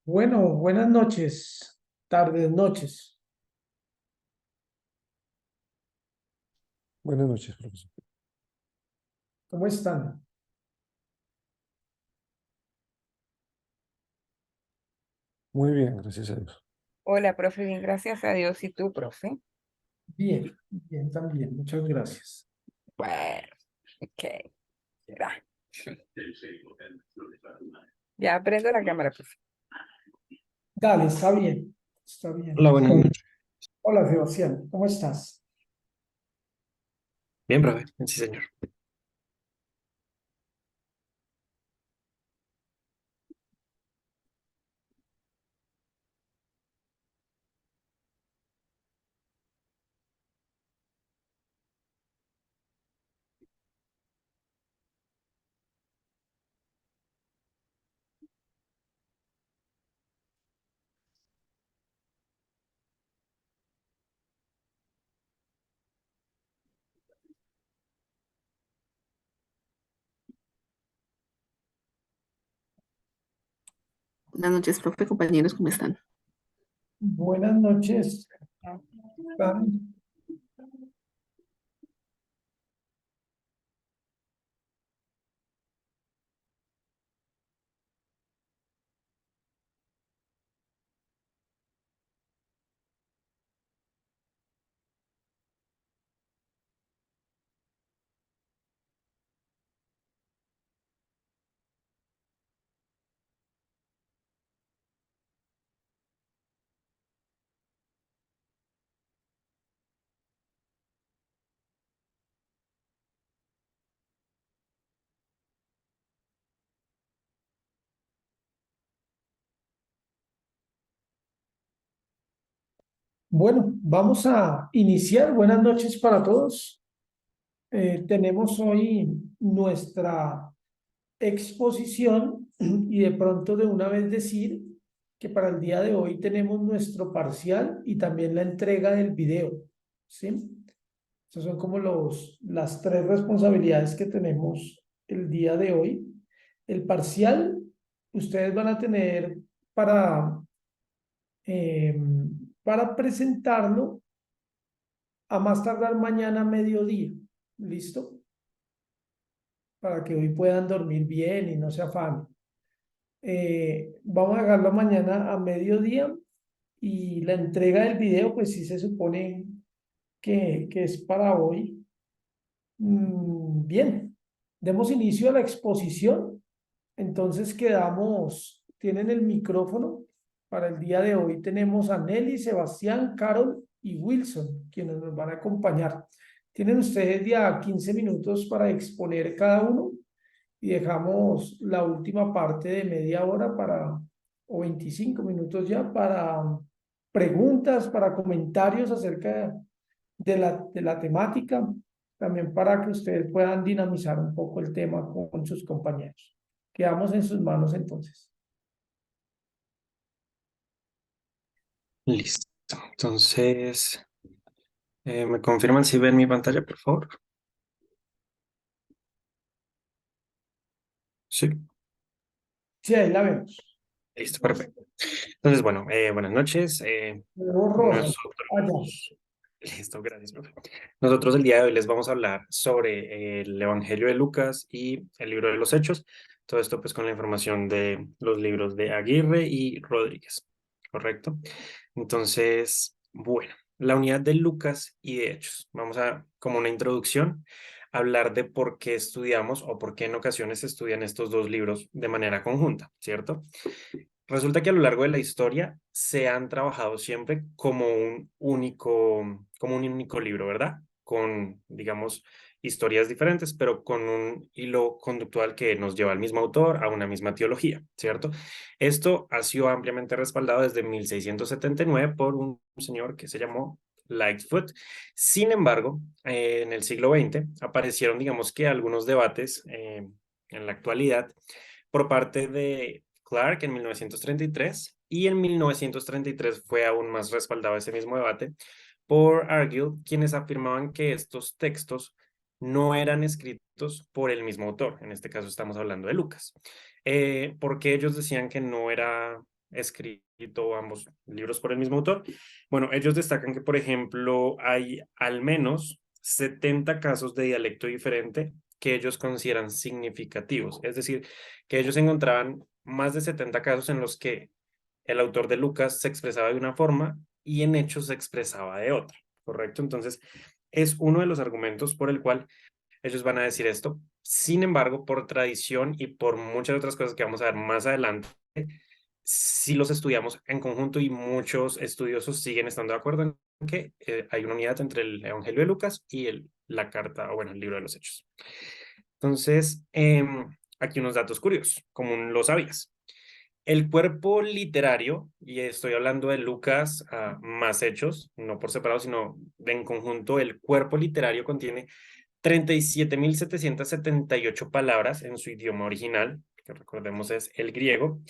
Bueno, buenas noches, tardes, noches. Buenas noches, profesor. ¿Cómo están? Muy bien, gracias a Dios. Hola, profe, bien, gracias a Dios. ¿Y tú, profe? Bien, bien también, muchas gracias. Bueno, ok. Ya, ya prendo la cámara, profe. Dale, está bien, está bien. Hola, buenas noches. Hola, Sebastián, ¿cómo estás? Bien, profe. Sí, señor. Buenas noches, profe, compañeros, ¿cómo están? Buenas noches. ¿Están? Bueno, vamos a iniciar. Buenas noches para todos. Tenemos hoy nuestra exposición y de pronto de una vez decir que para el día de hoy tenemos nuestro parcial y también la entrega del video, ¿sí? Esas son como las tres responsabilidades que tenemos el día de hoy. El parcial, ustedes van a tener para, eh, para presentarlo a más tardar mañana a mediodía. ¿Listo? Para que hoy puedan dormir bien y no se afanen. Vamos a dejarlo mañana a mediodía y la entrega del video, pues sí se supone que es para hoy. Bien, demos inicio a la exposición. Entonces tienen el micrófono. Para el día de hoy tenemos a Nelly, Sebastián, Carol y Wilson, quienes nos van a acompañar. Tienen ustedes ya 15 minutos para exponer cada uno y dejamos la última parte de media hora o 25 minutos ya para preguntas, para comentarios acerca de la temática, también para que ustedes puedan dinamizar un poco el tema con sus compañeros. Quedamos en sus manos entonces. Listo. Entonces, ¿me confirman si ven mi pantalla, por favor? Sí. Sí, ahí la vemos. Listo, perfecto. Entonces, bueno, buenas noches. Luego rosa. Allá. Nosotros, listo, gracias, profe. Nosotros el día de hoy les vamos a hablar sobre el Evangelio de Lucas y el libro de los Hechos. Todo esto pues con la información de los libros de Aguirre y Rodríguez, ¿correcto? Entonces, bueno, la unidad de Lucas y de Hechos. Vamos a, como una introducción, hablar de por qué estudiamos o por qué en ocasiones se estudian estos dos libros de manera conjunta, ¿cierto? Resulta que a lo largo de la historia se han trabajado siempre como un único libro, ¿verdad? Con, digamos, historias diferentes, pero con un hilo conductual que nos lleva al mismo autor, a una misma teología, ¿cierto? Esto ha sido ampliamente respaldado desde 1679 por un señor que se llamó Lightfoot. Sin embargo, en el siglo XX aparecieron, digamos que algunos debates en la actualidad por parte de Clark en 1933 y en 1933 fue aún más respaldado ese mismo debate por Argyll, quienes afirmaban que estos textos no eran escritos por el mismo autor, en este caso estamos hablando de Lucas, porque ellos decían que no era escrito ambos libros por el mismo autor. Bueno, ellos destacan que, por ejemplo, hay al menos 70 casos de dialecto diferente que ellos consideran significativos. Es decir, que ellos encontraban más de 70 casos en los que el autor de Lucas se expresaba de una forma y en hechos se expresaba de otra, ¿correcto? Entonces, es uno de los argumentos por el cual ellos van a decir esto. Sin embargo, por tradición y por muchas otras cosas que vamos a ver más adelante, si los estudiamos en conjunto y muchos estudiosos siguen estando de acuerdo en que hay una unidad entre el Evangelio de Lucas y la carta, o bueno, el libro de los Hechos. Entonces, aquí unos datos curiosos, como lo sabías. El cuerpo literario, y estoy hablando de Lucas más Hechos, no por separado, sino en conjunto, el cuerpo literario contiene 37.778 palabras en su idioma original, que recordemos es el griego,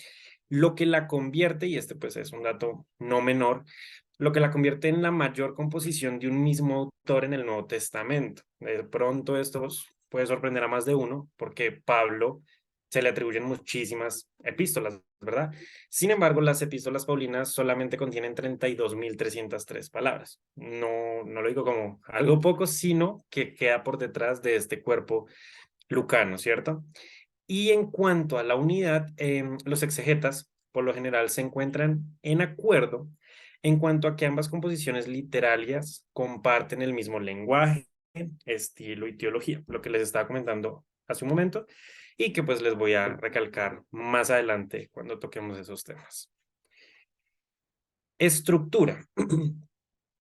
lo que la convierte, y este pues es un dato no menor, lo que la convierte en la mayor composición de un mismo autor en el Nuevo Testamento. De pronto esto puede sorprender a más de uno, porque Pablo se le atribuyen muchísimas epístolas, ¿verdad? Sin embargo, las epístolas paulinas solamente contienen 32.303 palabras. No, no lo digo como algo poco, sino que queda por detrás de este cuerpo lucano, ¿cierto? Y en cuanto a la unidad, los exegetas por lo general se encuentran en acuerdo en cuanto a que ambas composiciones literarias comparten el mismo lenguaje, estilo y teología, lo que les estaba comentando hace un momento y que pues les voy a recalcar más adelante cuando toquemos esos temas. Estructura.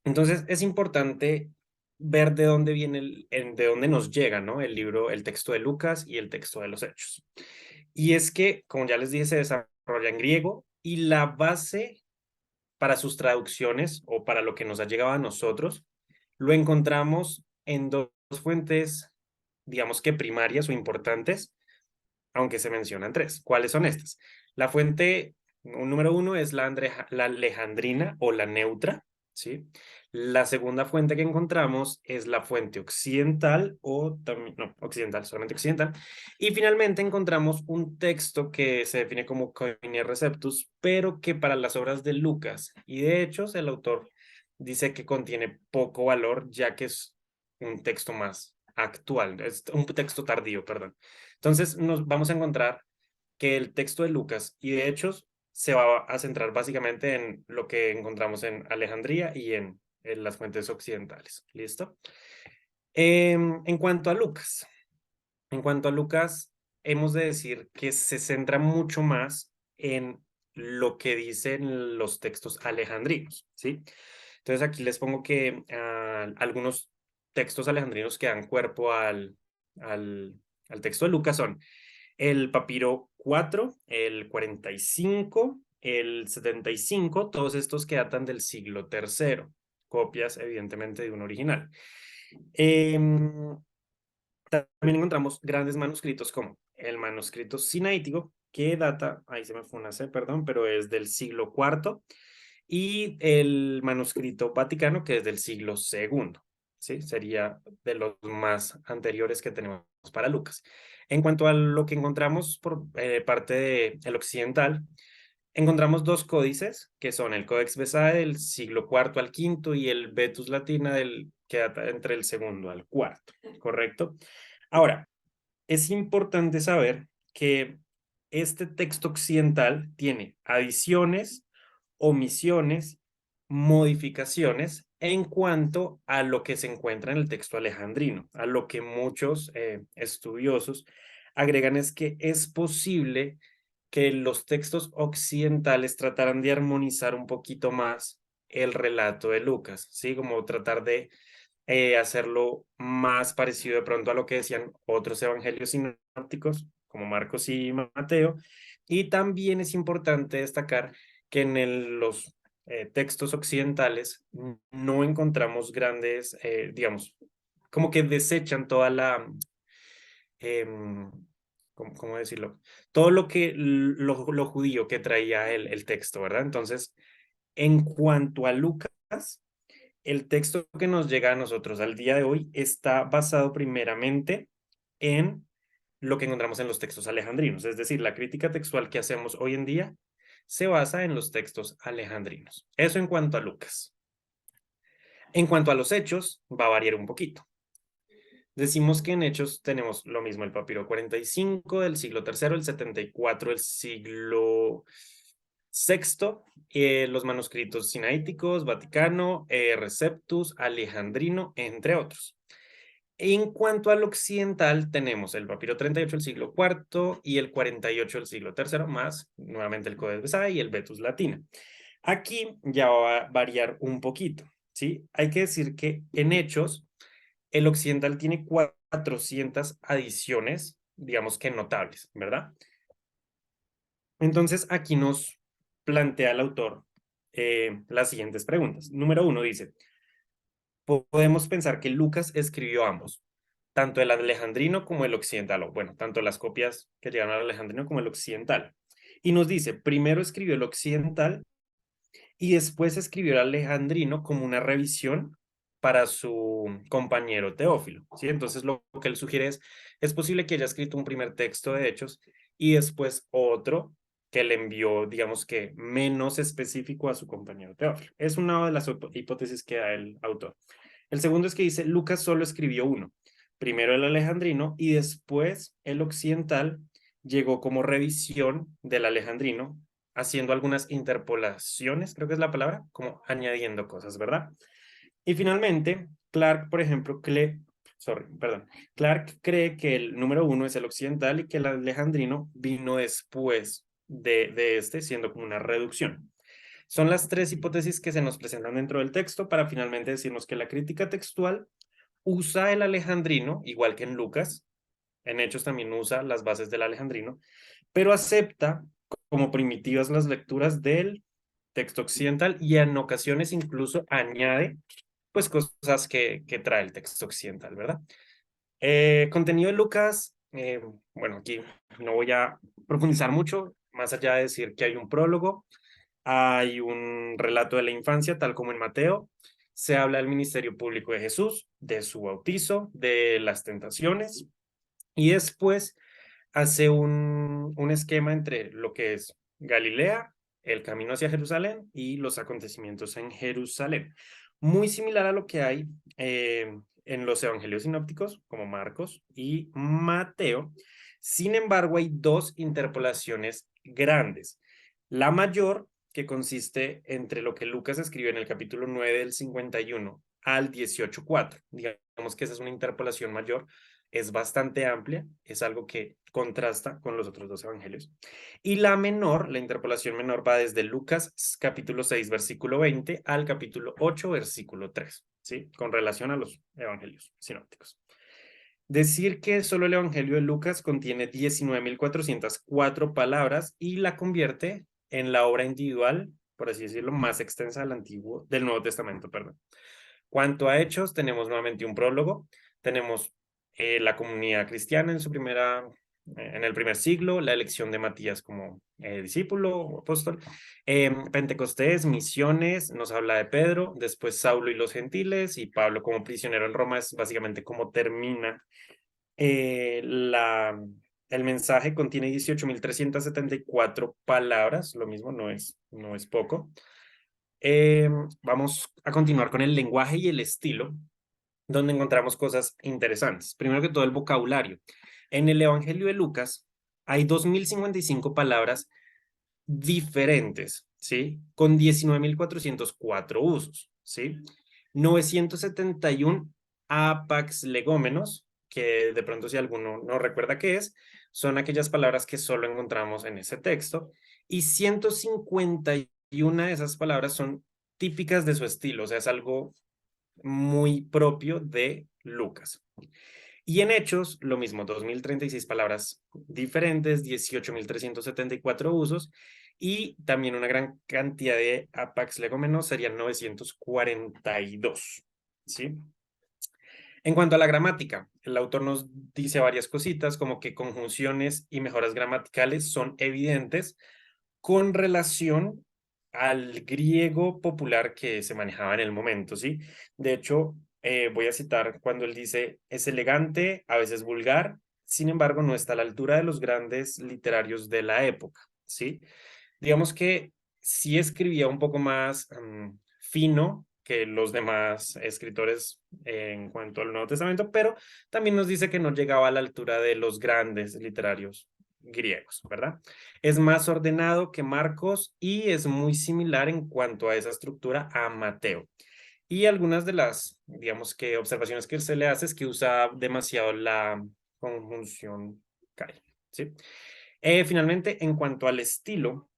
Entonces es importante ver de dónde viene, de dónde nos llega, ¿no? El libro, el texto de Lucas y el texto de los Hechos. Y es que, como ya les dije, se desarrolla en griego y la base para sus traducciones o para lo que nos ha llegado a nosotros, lo encontramos en dos fuentes, digamos que primarias o importantes, aunque se mencionan tres. ¿Cuáles son estas? La fuente número uno es la alejandrina o la neutra, ¿sí? La segunda fuente que encontramos es la fuente occidental o también, no, occidental, solamente occidental. Y finalmente encontramos un texto que se define como Koine Receptus, pero que para las obras de Lucas y de Hechos el autor dice que contiene poco valor, ya que es un texto más actual, es un texto tardío, perdón. Entonces nos vamos a encontrar que el texto de Lucas y de Hechos se va a centrar básicamente en lo que encontramos en Alejandría y en las fuentes occidentales. ¿Listo? En cuanto a Lucas, hemos de decir que se centra mucho más en lo que dicen los textos alejandrinos, ¿sí? Entonces aquí les pongo que algunos textos alejandrinos que dan cuerpo al texto de Lucas son el papiro 4, el 45, el 75, todos estos que datan del siglo III, copias evidentemente de un original. También encontramos grandes manuscritos como el manuscrito sinaítico, que data, ahí se me fue una C, perdón, pero es del siglo IV, y el manuscrito vaticano, que es del siglo II, ¿sí? Sería de los más anteriores que tenemos para Lucas. En cuanto a lo que encontramos por parte del occidental, encontramos dos códices, que son el Codex Besae del siglo IV al V y el Vetus Latina que data entre el segundo al cuarto, ¿correcto? Ahora, es importante saber que este texto occidental tiene adiciones, omisiones, modificaciones en cuanto a lo que se encuentra en el texto alejandrino. A lo que muchos estudiosos agregan es que es posible que los textos occidentales trataran de armonizar un poquito más el relato de Lucas, ¿sí? Como tratar de hacerlo más parecido de pronto a lo que decían otros evangelios sinópticos, como Marcos y Mateo. Y también es importante destacar que en los textos occidentales no encontramos grandes, digamos, como que desechan toda la, ¿cómo decirlo? Todo lo que lo judío que traía el texto, ¿verdad? Entonces, en cuanto a Lucas, el texto que nos llega a nosotros al día de hoy está basado primeramente en lo que encontramos en los textos alejandrinos, es decir, la crítica textual que hacemos hoy en día se basa en los textos alejandrinos. Eso en cuanto a Lucas. En cuanto a los hechos, va a variar un poquito. Decimos que en Hechos tenemos lo mismo, el papiro 45 del siglo III, el 74 del siglo VI, los manuscritos sinaíticos, Vaticano, Receptus, Alejandrino, entre otros. En cuanto al occidental, tenemos el papiro 38 del siglo IV y el 48 del siglo III, más nuevamente el Codex Bezae y el Vetus Latina. Aquí ya va a variar un poquito, ¿sí? Hay que decir que en Hechos el occidental tiene 400 adiciones, digamos que notables, ¿verdad? Entonces, aquí nos plantea el autor las siguientes preguntas. Número 1 dice, podemos pensar que Lucas escribió ambos, tanto el alejandrino como el occidental, o bueno, tanto las copias que llegaron al alejandrino como el occidental. Y nos dice, primero escribió el occidental y después escribió el alejandrino como una revisión para su compañero Teófilo, ¿sí? Entonces lo que él sugiere es posible que haya escrito un primer texto de Hechos y después otro que le envió, digamos que menos específico a su compañero Teófilo. Es una de las hipótesis que da el autor. El segundo es que dice, Lucas solo escribió uno, primero el alejandrino y después el occidental llegó como revisión del alejandrino, haciendo algunas interpolaciones, creo que es la palabra, como añadiendo cosas, ¿verdad? Y finalmente, Clark, por ejemplo, Clark cree que el número 1 es el occidental y que el alejandrino vino después de este, siendo como una reducción. Son las tres hipótesis que se nos presentan dentro del texto para finalmente decirnos que la crítica textual usa el alejandrino, igual que en Lucas, en Hechos también usa las bases del alejandrino, pero acepta como primitivas las lecturas del texto occidental y en ocasiones incluso añade pues cosas que trae el texto occidental, ¿verdad? Contenido de Lucas, bueno, aquí no voy a profundizar mucho, más allá de decir que hay un prólogo, hay un relato de la infancia, tal como en Mateo, se habla del ministerio público de Jesús, de su bautizo, de las tentaciones, y después hace un esquema entre lo que es Galilea, el camino hacia Jerusalén y los acontecimientos en Jerusalén. Muy similar a lo que hay en los evangelios sinópticos, como Marcos y Mateo. Sin embargo, hay dos interpolaciones grandes. La mayor, que consiste entre lo que Lucas escribió en el capítulo 9 del 51 al 18:4. Digamos que esa es una interpolación mayor, es bastante amplia, es algo que contrasta con los otros dos evangelios. Y la menor, la interpolación menor, va desde Lucas capítulo 6, versículo 20 al capítulo 8, versículo 3, ¿sí? Con relación a los evangelios sinópticos. Decir que solo el evangelio de Lucas contiene 19.404 palabras y la convierte en la obra individual, por así decirlo, más extensa del Nuevo Testamento, perdón. Cuanto a Hechos, tenemos nuevamente un prólogo, tenemos la comunidad cristiana en el primer siglo, la elección de Matías como discípulo o apóstol, Pentecostés, misiones, nos habla de Pedro, después Saulo y los gentiles y Pablo como prisionero en Roma, es básicamente como termina el mensaje. Contiene 18.374 palabras, lo mismo, no es poco. Vamos a continuar con el lenguaje y el estilo, donde encontramos cosas interesantes. Primero que todo, el vocabulario. En el Evangelio de Lucas hay 2.055 palabras diferentes, ¿sí? Con 19.404 usos, ¿sí? 971 apax legómenos, que de pronto si alguno no recuerda qué es, son aquellas palabras que solo encontramos en ese texto, y 151 de esas palabras son típicas de su estilo, o sea, es algo muy propio de Lucas. Y en Hechos, lo mismo, 2.036 palabras diferentes, 18.374 usos y también una gran cantidad de apax legómenos, serían 942, ¿sí? En cuanto a la gramática, el autor nos dice varias cositas, como que conjunciones y mejoras gramaticales son evidentes con relación al griego popular que se manejaba en el momento, ¿sí? De hecho, voy a citar cuando él dice, es elegante, a veces vulgar, sin embargo, no está a la altura de los grandes literarios de la época, ¿sí? digamos que sí escribía un poco más fino que los demás escritores en cuanto al Nuevo Testamento, pero también nos dice que no llegaba a la altura de los grandes literarios griegos, ¿verdad? Es más ordenado que Marcos y es muy similar en cuanto a esa estructura a Mateo. Y algunas de las, digamos que observaciones que se le hace es que usa demasiado la conjunción CAI, ¿sí? Finalmente, en cuanto al estilo,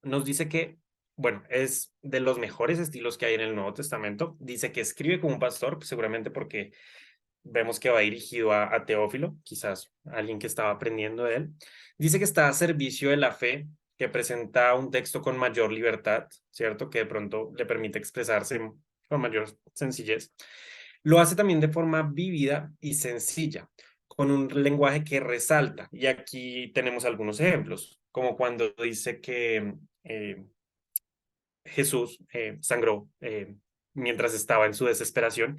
nos dice que, bueno, es de los mejores estilos que hay en el Nuevo Testamento. Dice que escribe como un pastor, pues, seguramente porque vemos que va dirigido a Teófilo, quizás alguien que estaba aprendiendo de él. Dice que está a servicio de la fe, que presenta un texto con mayor libertad, ¿cierto? Que de pronto le permite expresarse con mayor sencillez. Lo hace también de forma vívida y sencilla, con un lenguaje que resalta. Y aquí tenemos algunos ejemplos, como cuando dice que Jesús sangró mientras estaba en su desesperación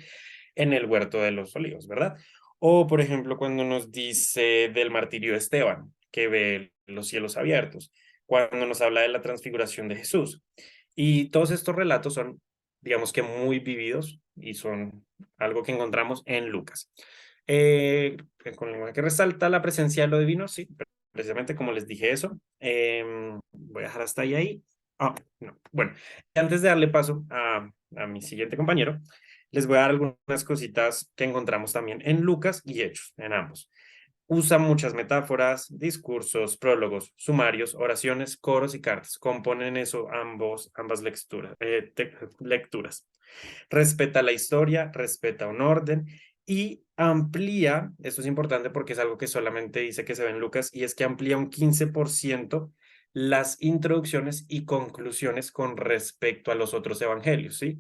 en el huerto de los olivos, ¿verdad? O, por ejemplo, cuando nos dice del martirio de Esteban, que ve los cielos abiertos, cuando nos habla de la transfiguración de Jesús. Y todos estos relatos son, digamos que muy vividos y son algo que encontramos en Lucas. Con lenguaje que resalta la presencia de lo divino, sí, precisamente como les dije eso. Voy a dejar hasta ahí. Ah, no. Bueno, antes de darle paso a mi siguiente compañero, les voy a dar algunas cositas que encontramos también en Lucas y Hechos, en ambos. Usa muchas metáforas, discursos, prólogos, sumarios, oraciones, coros y cartas. Componen eso ambas lecturas. Respeta la historia, respeta un orden y amplía, esto es importante porque es algo que solamente dice que se ve en Lucas, y es que amplía un 15% las introducciones y conclusiones con respecto a los otros evangelios, ¿sí?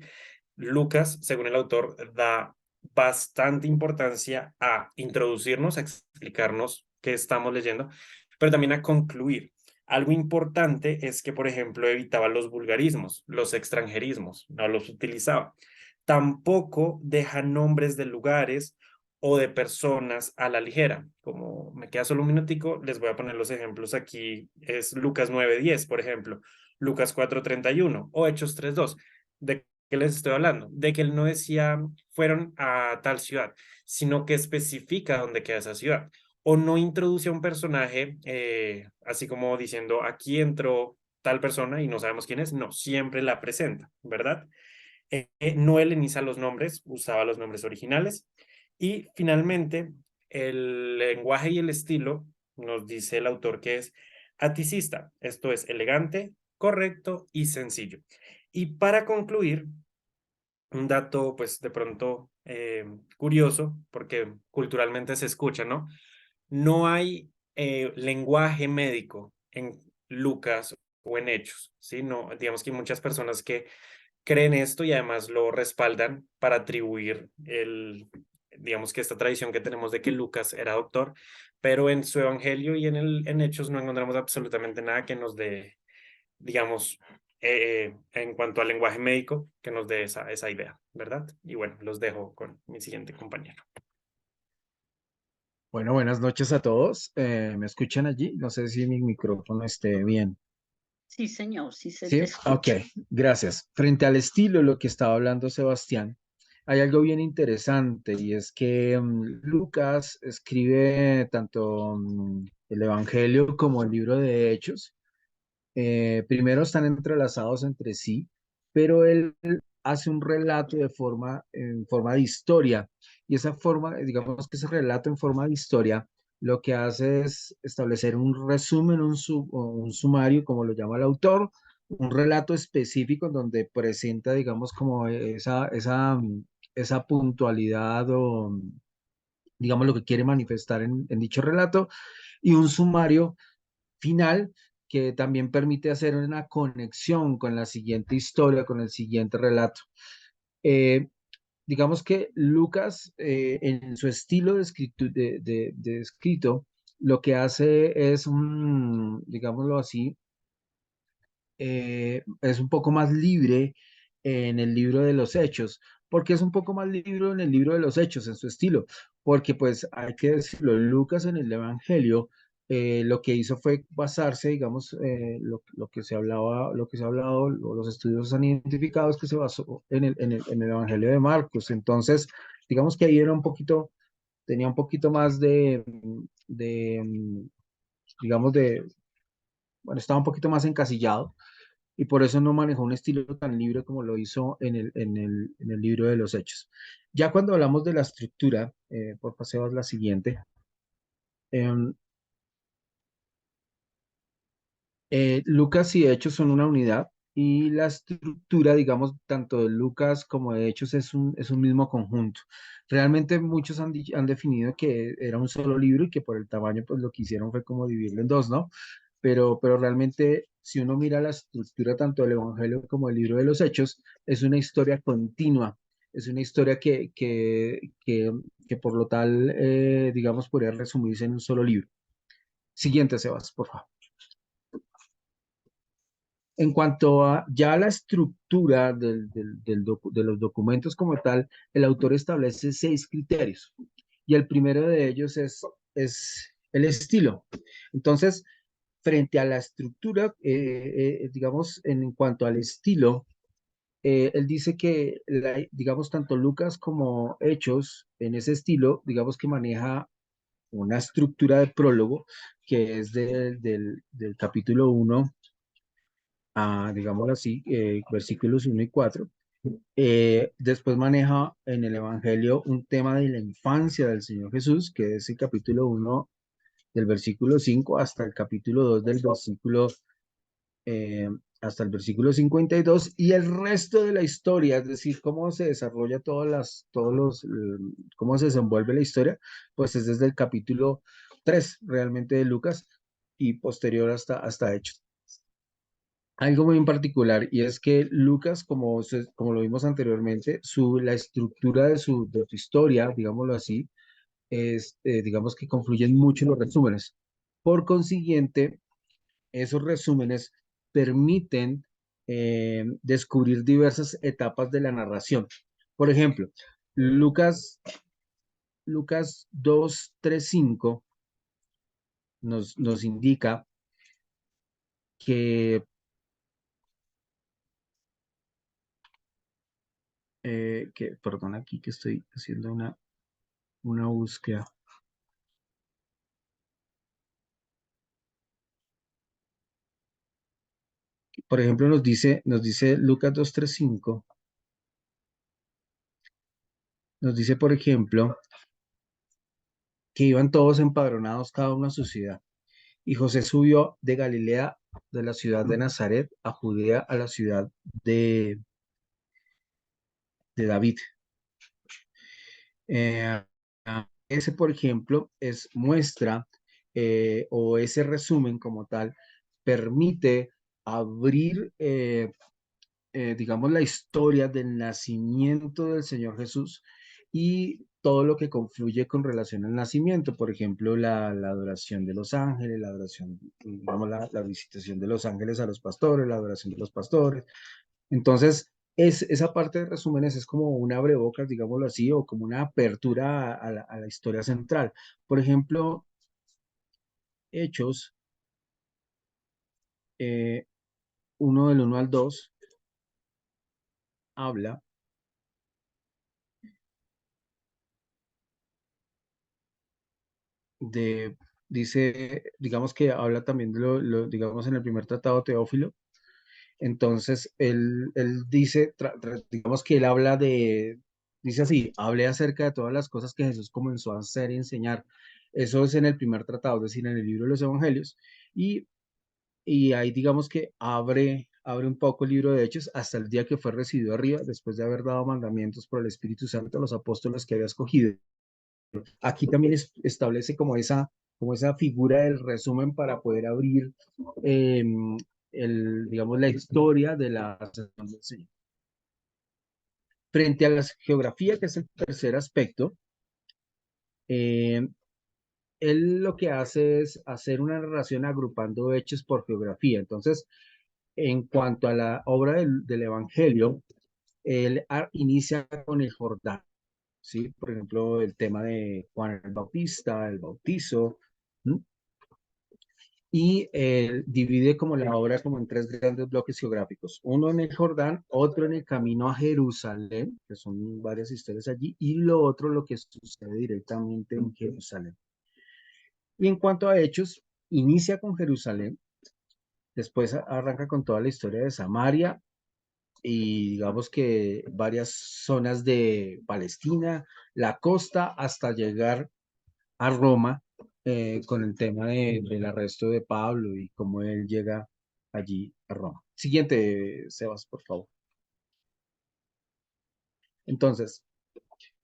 Lucas, según el autor, da bastante importancia a introducirnos, a explicarnos qué estamos leyendo, pero también a concluir. Algo importante es que, por ejemplo, evitaba los vulgarismos, los extranjerismos, no los utilizaba. Tampoco deja nombres de lugares o de personas a la ligera. Como me queda solo un minutico, les voy a poner los ejemplos aquí. Es Lucas 9:10, por ejemplo, Lucas 4:31 o Hechos 3:2. ¿De qué les estoy hablando? De que él no decía fueron a tal ciudad, sino que especifica dónde queda esa ciudad. O no introduce a un personaje así como diciendo aquí entró tal persona y no sabemos quién es. No, siempre la presenta, ¿verdad? No heleniza los nombres, usaba los nombres originales. Y finalmente, el lenguaje y el estilo nos dice el autor que es aticista, esto es elegante, correcto y sencillo. Y para concluir, un dato pues de pronto curioso, porque culturalmente se escucha, ¿no? No hay lenguaje médico en Lucas o en Hechos, ¿sí? No, digamos que hay muchas personas que creen esto y además lo respaldan para atribuir digamos que esta tradición que tenemos de que Lucas era doctor, pero en su evangelio y en Hechos no encontramos absolutamente nada que nos dé, digamos, en cuanto al lenguaje médico, que nos dé esa idea, ¿verdad? Y bueno, los dejo con mi siguiente compañero. Bueno, buenas noches a todos. ¿Me escuchan allí? No sé si mi micrófono esté bien. Sí, señor, sí se ¿Sí? te Ok, escucha. gracias. Frente al estilo, lo que estaba hablando Sebastián, hay algo bien interesante y es que Lucas escribe tanto el Evangelio como el libro de Hechos. Primero están entrelazados entre sí, pero él hace un relato en forma de historia. Y esa forma, digamos que ese relato en forma de historia, lo que hace es establecer un resumen, o un sumario, como lo llama el autor, un relato específico en donde presenta, digamos, como esa puntualidad o, digamos, lo que quiere manifestar en dicho relato, y un sumario final que también permite hacer una conexión con la siguiente historia, con el siguiente relato. Eh, digamos que Lucas, en su estilo de escrito, lo que hace es, digámoslo así, es un poco más libre en el libro de los Hechos. ¿Porque es un poco más libre en el libro de los Hechos, en su estilo? Porque pues hay que decirlo, Lucas en el Evangelio lo que hizo fue basarse, digamos, lo que se hablaba, lo que se ha hablado, o los estudios han identificado es que se basó en el Evangelio de Marcos. Entonces, digamos que ahí era un poquito, tenía un poquito más de, digamos, bueno, estaba un poquito más encasillado y por eso no manejó un estilo tan libre como lo hizo en el libro de los Hechos. Ya cuando hablamos de la estructura, por paseo es la siguiente. em, Lucas y Hechos son una unidad y la estructura, digamos, tanto de Lucas como de Hechos es un mismo conjunto. Realmente muchos han definido que era un solo libro y que por el tamaño, pues lo que hicieron fue como dividirlo en dos, ¿no? Pero realmente, si uno mira la estructura tanto del Evangelio como del libro de los Hechos, es una historia continua, es una historia que por lo tal, digamos, podría resumirse en un solo libro. Siguiente, Sebas, por favor. En cuanto a ya la estructura de los documentos como tal, el autor establece 6 criterios y el primero de ellos es el estilo. Entonces, frente a la estructura, digamos, en cuanto al estilo, él dice que, digamos, tanto Lucas como Hechos, en ese estilo, digamos que maneja una estructura de prólogo que es del capítulo 1 a, digámoslo así, versículos 1 y 4. Después maneja en el Evangelio un tema de la infancia del Señor Jesús, que es el capítulo 1 del versículo 5 hasta el capítulo 2 del versículo, eh, hasta el versículo 52, y el resto de la historia, es decir, cómo se desarrolla cómo se desenvuelve la historia, pues es desde el capítulo 3 realmente de Lucas y posterior hasta Hechos. Algo muy en particular, y es que Lucas, como lo vimos anteriormente, la estructura de su historia, digámoslo así, digamos que confluyen mucho en los resúmenes. Por consiguiente, esos resúmenes permiten descubrir diversas etapas de la narración. Por ejemplo, Lucas 2:3-5 nos indica que perdón, aquí que estoy haciendo una búsqueda. Por ejemplo, nos dice Lucas 2:3-5, nos dice, por ejemplo, que iban todos empadronados cada uno a su ciudad. Y José subió de Galilea, de la ciudad de Nazaret, a Judea, a la ciudad de, de David. Eh, Ese, por ejemplo, muestra o ese resumen como tal permite abrir, digamos, la historia del nacimiento del Señor Jesús y todo lo que confluye con relación al nacimiento, por ejemplo, la adoración de los ángeles, la adoración, digamos, la visitación de los ángeles a los pastores, la adoración de los pastores. Entonces, esa parte de resúmenes es como un abrebocas, digámoslo así, o como una apertura a la historia central. Por ejemplo, Hechos, 1 del 1 al 2, habla de, dice, digamos que habla también digamos, en el primer tratado Teófilo. Entonces, él dice, digamos que él habla dice así, hablé acerca de todas las cosas que Jesús comenzó a hacer y enseñar. Eso es en el primer tratado, es decir, en el libro de los Evangelios. Y, y ahí digamos que abre un poco el libro de Hechos hasta el día que fue recibido arriba, después de haber dado mandamientos por el Espíritu Santo a los apóstoles que había escogido. Aquí también establece como esa figura del resumen para poder abrir, eh, digamos, la historia de la ascensión del Señor. Frente a la geografía, que es el tercer aspecto, eh, él lo que hace es hacer una narración agrupando hechos por geografía. Entonces, en cuanto a la obra del Evangelio, él inicia con el Jordán, ¿sí? Por ejemplo, el tema de Juan el Bautista, el bautizo, ¿m? y divide como la obra como en tres grandes bloques geográficos. Uno en el Jordán, otro en el camino a Jerusalén, que son varias historias allí, y lo otro lo que sucede directamente en Jerusalén. Y en cuanto a Hechos, inicia con Jerusalén, después arranca con toda la historia de Samaria y digamos que varias zonas de Palestina, la costa, hasta llegar a Roma con el tema del arresto de Pablo y cómo él llega allí a Roma. Siguiente, Sebas, por favor. Entonces,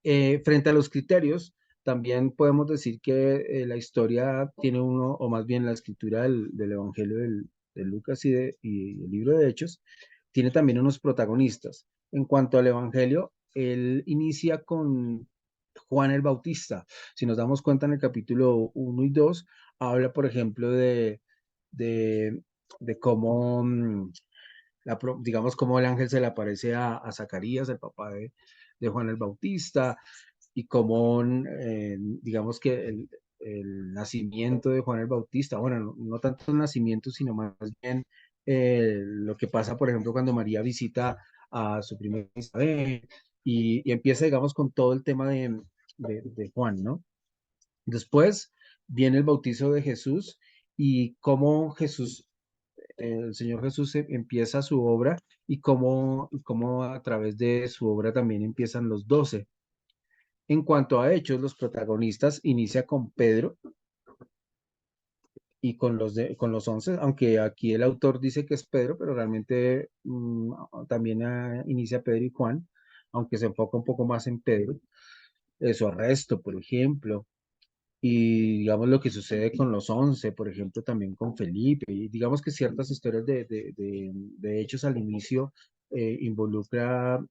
frente a los criterios, también podemos decir que la historia tiene uno, o más bien la escritura del Evangelio de Lucas y el libro de Hechos, tiene también unos protagonistas. En cuanto al Evangelio, él inicia con Juan el Bautista. Si nos damos cuenta en el capítulo 1 y 2, habla, por ejemplo, de, de cómo, digamos, cómo el ángel se le aparece a Zacarías, el papá de Juan el Bautista, y cómo, digamos que nacimiento de Juan el Bautista, bueno, no tanto el nacimiento, sino más bien lo que pasa, por ejemplo, cuando María visita a su primera Isabel y empieza, digamos, con todo el tema de Juan, ¿no? Después viene el bautizo de Jesús y cómo Jesús, el Señor Jesús empieza su obra y cómo a través de su obra también empiezan los 12. En cuanto a hechos, los protagonistas inicia con Pedro y con los 11, aunque aquí el autor dice que es Pedro, pero realmente también inicia Pedro y Juan, aunque se enfoca un poco más en Pedro, su arresto, por ejemplo, y digamos lo que sucede con los 11, por ejemplo, también con Felipe, y digamos que ciertas historias de hechos al inicio involucra,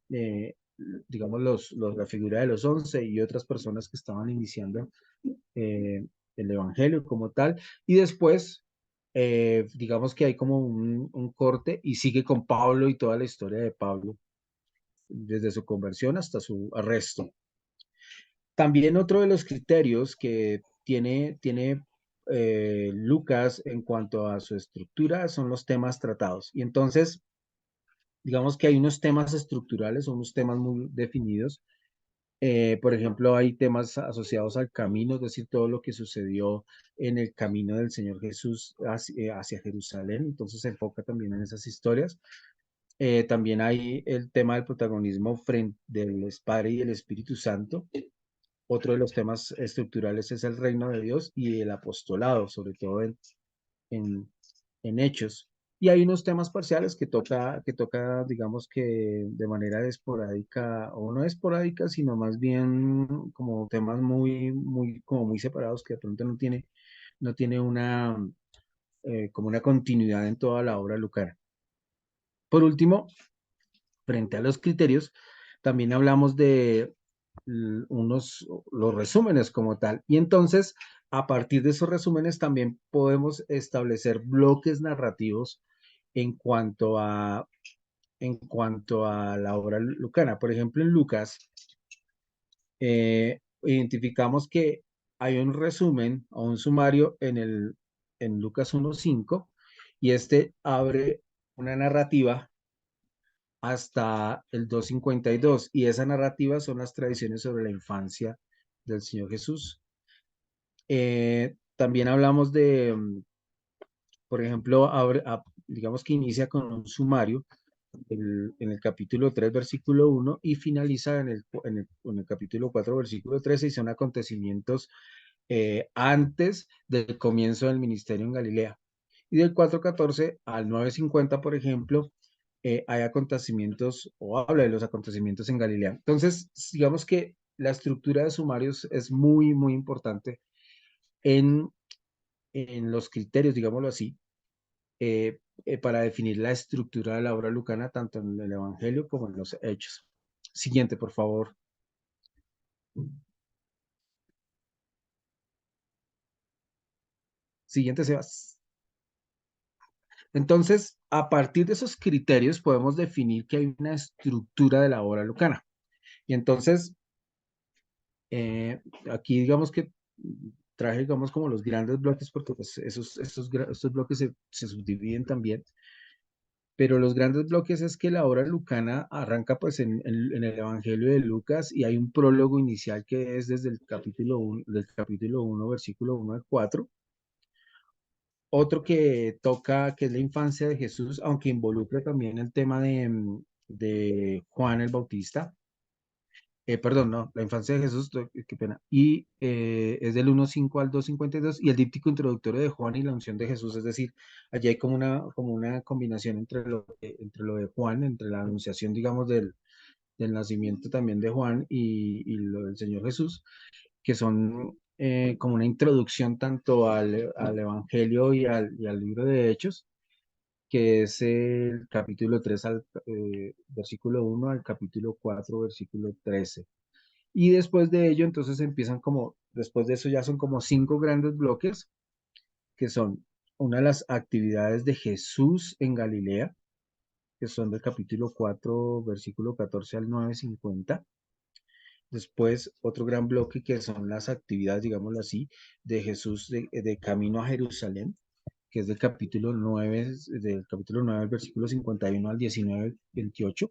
digamos, la figura de los 11 y otras personas que estaban iniciando eh, el Evangelio como tal, y después, digamos que hay como un corte y sigue con Pablo y toda la historia de Pablo, desde su conversión hasta su arresto. También otro de los criterios que tiene Lucas en cuanto a su estructura son los temas tratados. Y entonces, digamos que hay unos temas estructurales, unos temas muy definidos. Por ejemplo, hay temas asociados al camino, es decir, todo lo que sucedió en el camino del Señor Jesús hacia Jerusalén. Entonces se enfoca también en esas historias. También hay el tema del protagonismo frente del Padre y el Espíritu Santo. Otro de los temas estructurales es el reino de Dios y el apostolado, sobre todo en, en Hechos. Y hay unos temas parciales que toca, digamos que de manera esporádica, o no esporádica, sino más bien como temas como muy separados que de pronto no tiene como una continuidad en toda la obra lucana. Por último, frente a los criterios, también hablamos de los resúmenes como tal. Y entonces, a partir de esos resúmenes, también podemos establecer bloques narrativos en cuanto a, la obra lucana. Por ejemplo, en Lucas, identificamos que hay un resumen o un sumario en Lucas 1.5 y este abre una narrativa hasta el 252 y esa narrativa son las tradiciones sobre la infancia del Señor Jesús. También hablamos por ejemplo, digamos que inicia con un sumario en el capítulo 3, versículo 1 y finaliza en el capítulo 4, versículo 13 y son acontecimientos antes del comienzo del ministerio en Galilea. Y del 4.14 al 9.50, por ejemplo, hay acontecimientos o habla de los acontecimientos en Galilea. Entonces, digamos que la estructura de sumarios es muy, muy importante en, en los criterios, digámoslo así, para definir la estructura de la obra lucana, tanto en el Evangelio como en los Hechos. Siguiente, por favor. Siguiente, Sebas. Entonces, a partir de esos criterios podemos definir que hay una estructura de la obra lucana. Y entonces, aquí digamos que traje, digamos, como los grandes bloques, porque pues estos bloques se subdividen también. Pero los grandes bloques es que la obra lucana arranca pues en el Evangelio de Lucas y hay un prólogo inicial que es desde el capítulo 1 versículo 1 al 4. Otro que toca, que es la infancia de Jesús, aunque involucra también el tema de Juan el Bautista. Perdón, no, la infancia de Jesús, qué pena. Y es del 1.5 al 2.52 y el díptico introductorio de Juan y la unción de Jesús, es decir, allí hay como una combinación entre lo de Juan, entre la anunciación, digamos, del nacimiento también de Juan y lo del Señor Jesús, que son como una introducción tanto al Evangelio y al libro de Hechos, que es el capítulo 3 versículo 1 al capítulo 4, versículo 13. Y después de ello, entonces empiezan como, después de eso ya son como 5 grandes bloques, que son una de las actividades de Jesús en Galilea, que son del capítulo 4, versículo 14 al 9:50. Después, otro gran bloque que son las actividades, digámoslo así, de Jesús de camino a Jerusalén, que es del capítulo 9, versículo 51 al 19:28.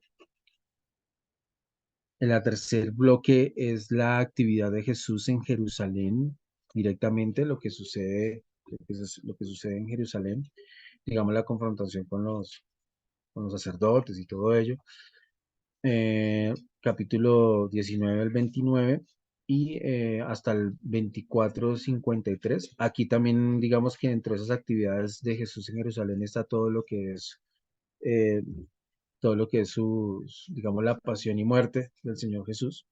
El tercer bloque es la actividad de Jesús en Jerusalén, directamente lo que sucede en Jerusalén, digamos la confrontación con los sacerdotes y todo ello. Capítulo 19 al 29 y hasta el 24:53. Aquí también digamos que entre esas actividades de Jesús en Jerusalén está eh, todo lo que es digamos, la pasión y muerte del Señor Jesús.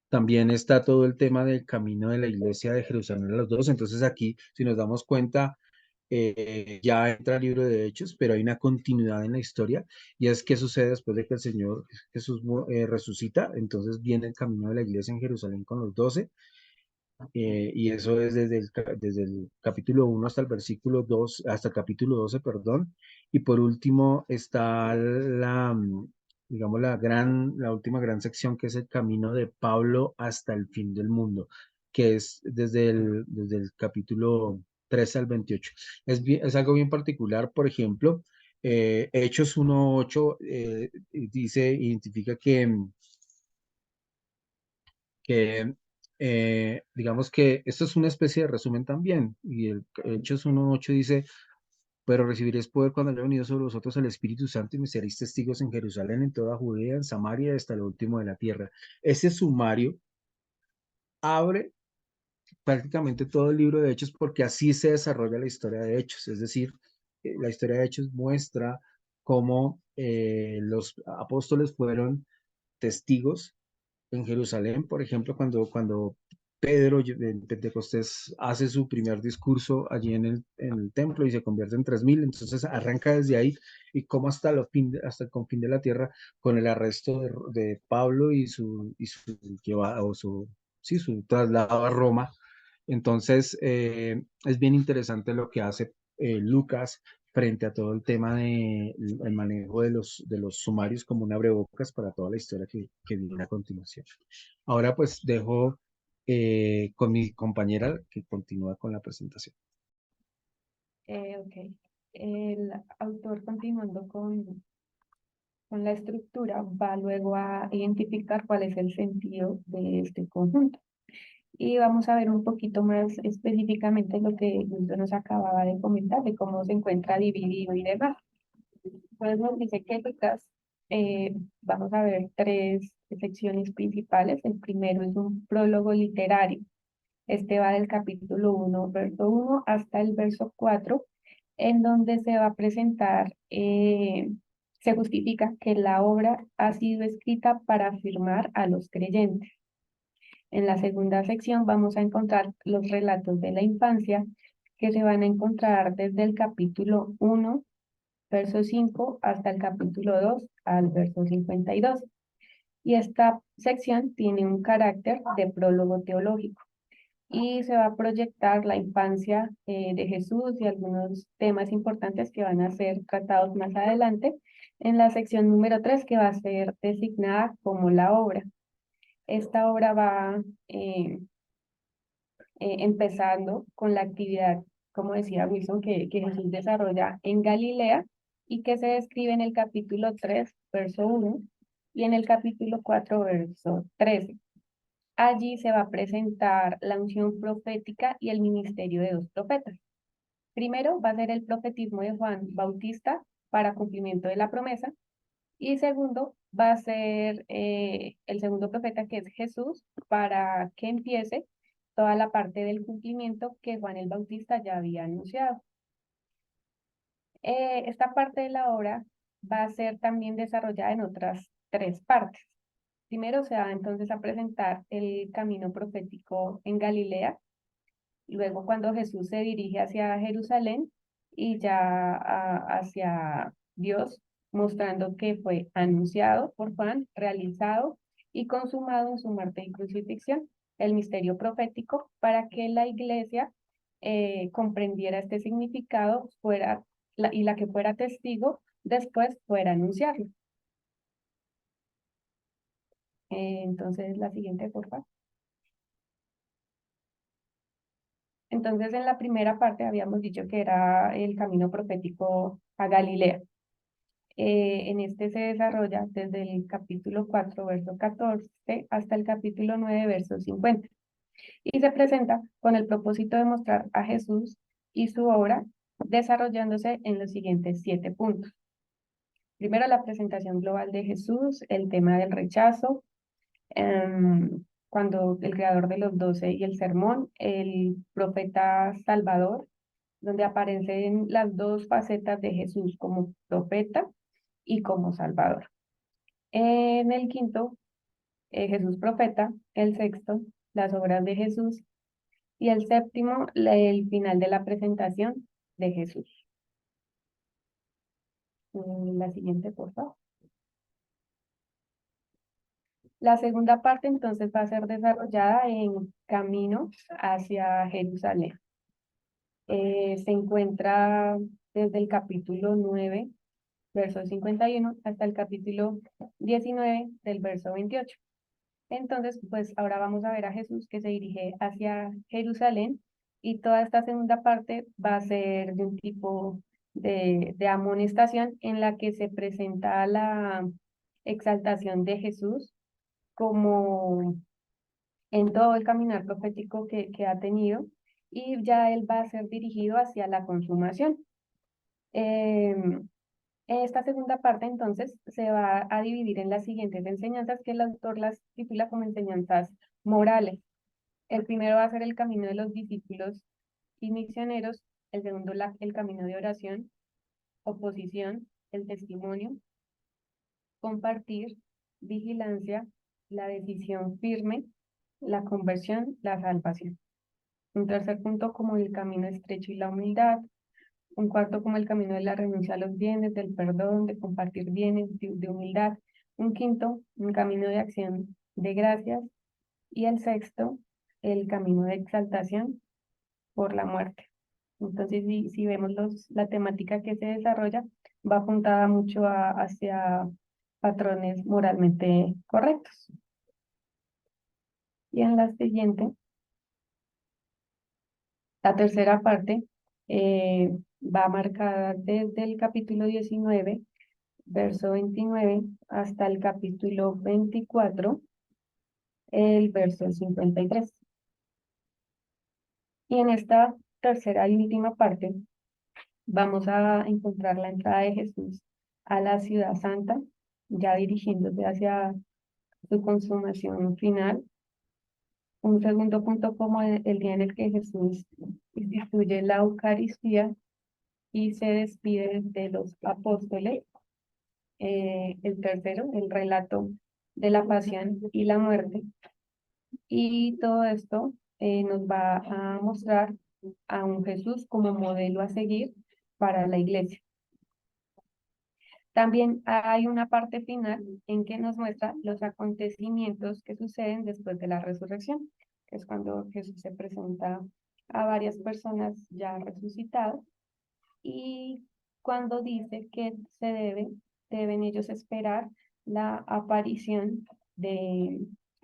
También está todo el tema del camino de la iglesia de Jerusalén a los dos. Entonces aquí, si nos damos cuenta, ya entra el libro de Hechos, pero hay una continuidad en la historia. Y es que sucede después de que el Señor Jesús resucita. Entonces viene el camino de la iglesia en Jerusalén con los 12. Y eso es desde el capítulo 1 hasta el versículo 2, hasta el capítulo 12, perdón. Y por último está digamos, la última gran sección, que es el camino de Pablo hasta el fin del mundo, que es desde el capítulo 13 al 28. Es algo bien particular, por ejemplo, Hechos 1:8 identifica que digamos que esto es una especie de resumen también, y el Hechos 1:8 dice, pero recibiréis poder cuando haya venido sobre vosotros el Espíritu Santo y me seréis testigos en Jerusalén, en toda Judea, en Samaria y hasta lo último de la tierra. Ese sumario abre prácticamente todo el libro de Hechos porque así se desarrolla la historia de Hechos, es decir, la historia de Hechos muestra cómo los apóstoles fueron testigos en Jerusalén, por ejemplo, cuando Pedro en Pentecostés hace su primer discurso allí en el templo y se convierte en 3.000, entonces arranca desde ahí y como hasta el confín de la tierra con el arresto de Pablo y su traslado a Roma. Entonces es bien interesante lo que hace Lucas frente a todo el tema el manejo de los sumarios como un abrebocas para toda la historia que viene a continuación. Ahora pues dejo con mi compañera que continúa con la presentación. Ok. El autor, continuando con la estructura, va luego a identificar cuál es el sentido de este conjunto. Y vamos a ver un poquito más específicamente lo que Luis nos acababa de comentar, de cómo se encuentra dividido y demás. Pues nos dice que Lucas, vamos a ver 3 secciones principales. El primero es un prólogo literario. Este va del capítulo 1, verso 1 hasta el verso 4, en donde se va a presentar, se justifica que la obra ha sido escrita para afirmar a los creyentes. En la segunda sección vamos a encontrar los relatos de la infancia, que se van a encontrar desde el capítulo 1, verso 5, hasta el capítulo 2, al verso 52. Y esta sección tiene un carácter de prólogo teológico y se va a proyectar la infancia de Jesús y algunos temas importantes que van a ser tratados más adelante en la sección número 3, que va a ser designada como la obra. Esta obra va empezando con la actividad, como decía Wilson, que Jesús desarrolla en Galilea y que se describe en el capítulo 3, verso 1, y en el capítulo 4, verso 13. Allí se va a presentar la unción profética y el ministerio de dos profetas. Primero va a ser el profetismo de Juan Bautista para cumplimiento de la promesa, y segundo va a ser el segundo profeta, que es Jesús, para que empiece toda la parte del cumplimiento que Juan el Bautista ya había anunciado. Esta parte de la obra va a ser también desarrollada en otras tres partes. Primero se va entonces a presentar el camino profético en Galilea, luego cuando Jesús se dirige hacia Jerusalén y ya hacia Dios, mostrando que fue anunciado por Juan, realizado y consumado en su muerte y crucifixión, el misterio profético, para que la iglesia comprendiera este significado y la que fuera testigo después fuera anunciarlo. Entonces, la siguiente, por favor. Entonces, en la primera parte habíamos dicho que era el camino profético a Galilea. En este se desarrolla desde el capítulo 4, verso 14, hasta el capítulo 9, verso 50. Y se presenta con el propósito de mostrar a Jesús y su obra, desarrollándose en los siguientes 7 puntos. Primero, la presentación global de Jesús, el tema del rechazo, cuando el creador de los 12 y el sermón, el profeta Salvador, donde aparecen las dos facetas de Jesús como profeta y como Salvador. En el quinto, Jesús profeta. El sexto, las obras de Jesús. Y el séptimo, el final de la presentación de Jesús. La siguiente, por favor. La segunda parte entonces va a ser desarrollada en camino hacia Jerusalén. Se encuentra desde el capítulo 9, verso 51, hasta el capítulo 19 del verso 28. Entonces, pues ahora vamos a ver a Jesús que se dirige hacia Jerusalén, y toda esta segunda parte va a ser de un tipo de amonestación en la que se presenta la exaltación de Jesús como en todo el caminar profético que ha tenido, y ya él va a ser dirigido hacia la consumación. Esta segunda parte entonces se va a dividir en las siguientes enseñanzas, que el autor las titula como enseñanzas morales. El primero va a ser el camino de los discípulos y misioneros, el segundo el camino de oración, oposición, el testimonio, compartir, vigilancia, la decisión firme, la conversión, la salvación. Un tercer punto como el camino estrecho y la humildad. Un cuarto como el camino de la renuncia a los bienes, del perdón, de compartir bienes, de humildad. Un quinto, un camino de acción de gracias. Y el sexto, el camino de exaltación por la muerte. Entonces, si vemos la temática que se desarrolla, va apuntada mucho hacia patrones moralmente correctos. Y en la siguiente, la tercera parte va marcada desde el capítulo 19, verso 29, hasta el capítulo 24, el verso 53. Y en esta tercera y última parte vamos a encontrar la entrada de Jesús a la ciudad santa, ya dirigiéndose hacia su consumación final. Un segundo punto como el día en el que Jesús instituye la Eucaristía y se despide de los apóstoles. El tercero, el relato de la pasión y la muerte. Y todo esto nos va a mostrar a un Jesús como modelo a seguir para la iglesia. También hay una parte final en que nos muestra los acontecimientos que suceden después de la resurrección, que es cuando Jesús se presenta a varias personas ya resucitadas, y cuando dice que deben ellos esperar la aparición de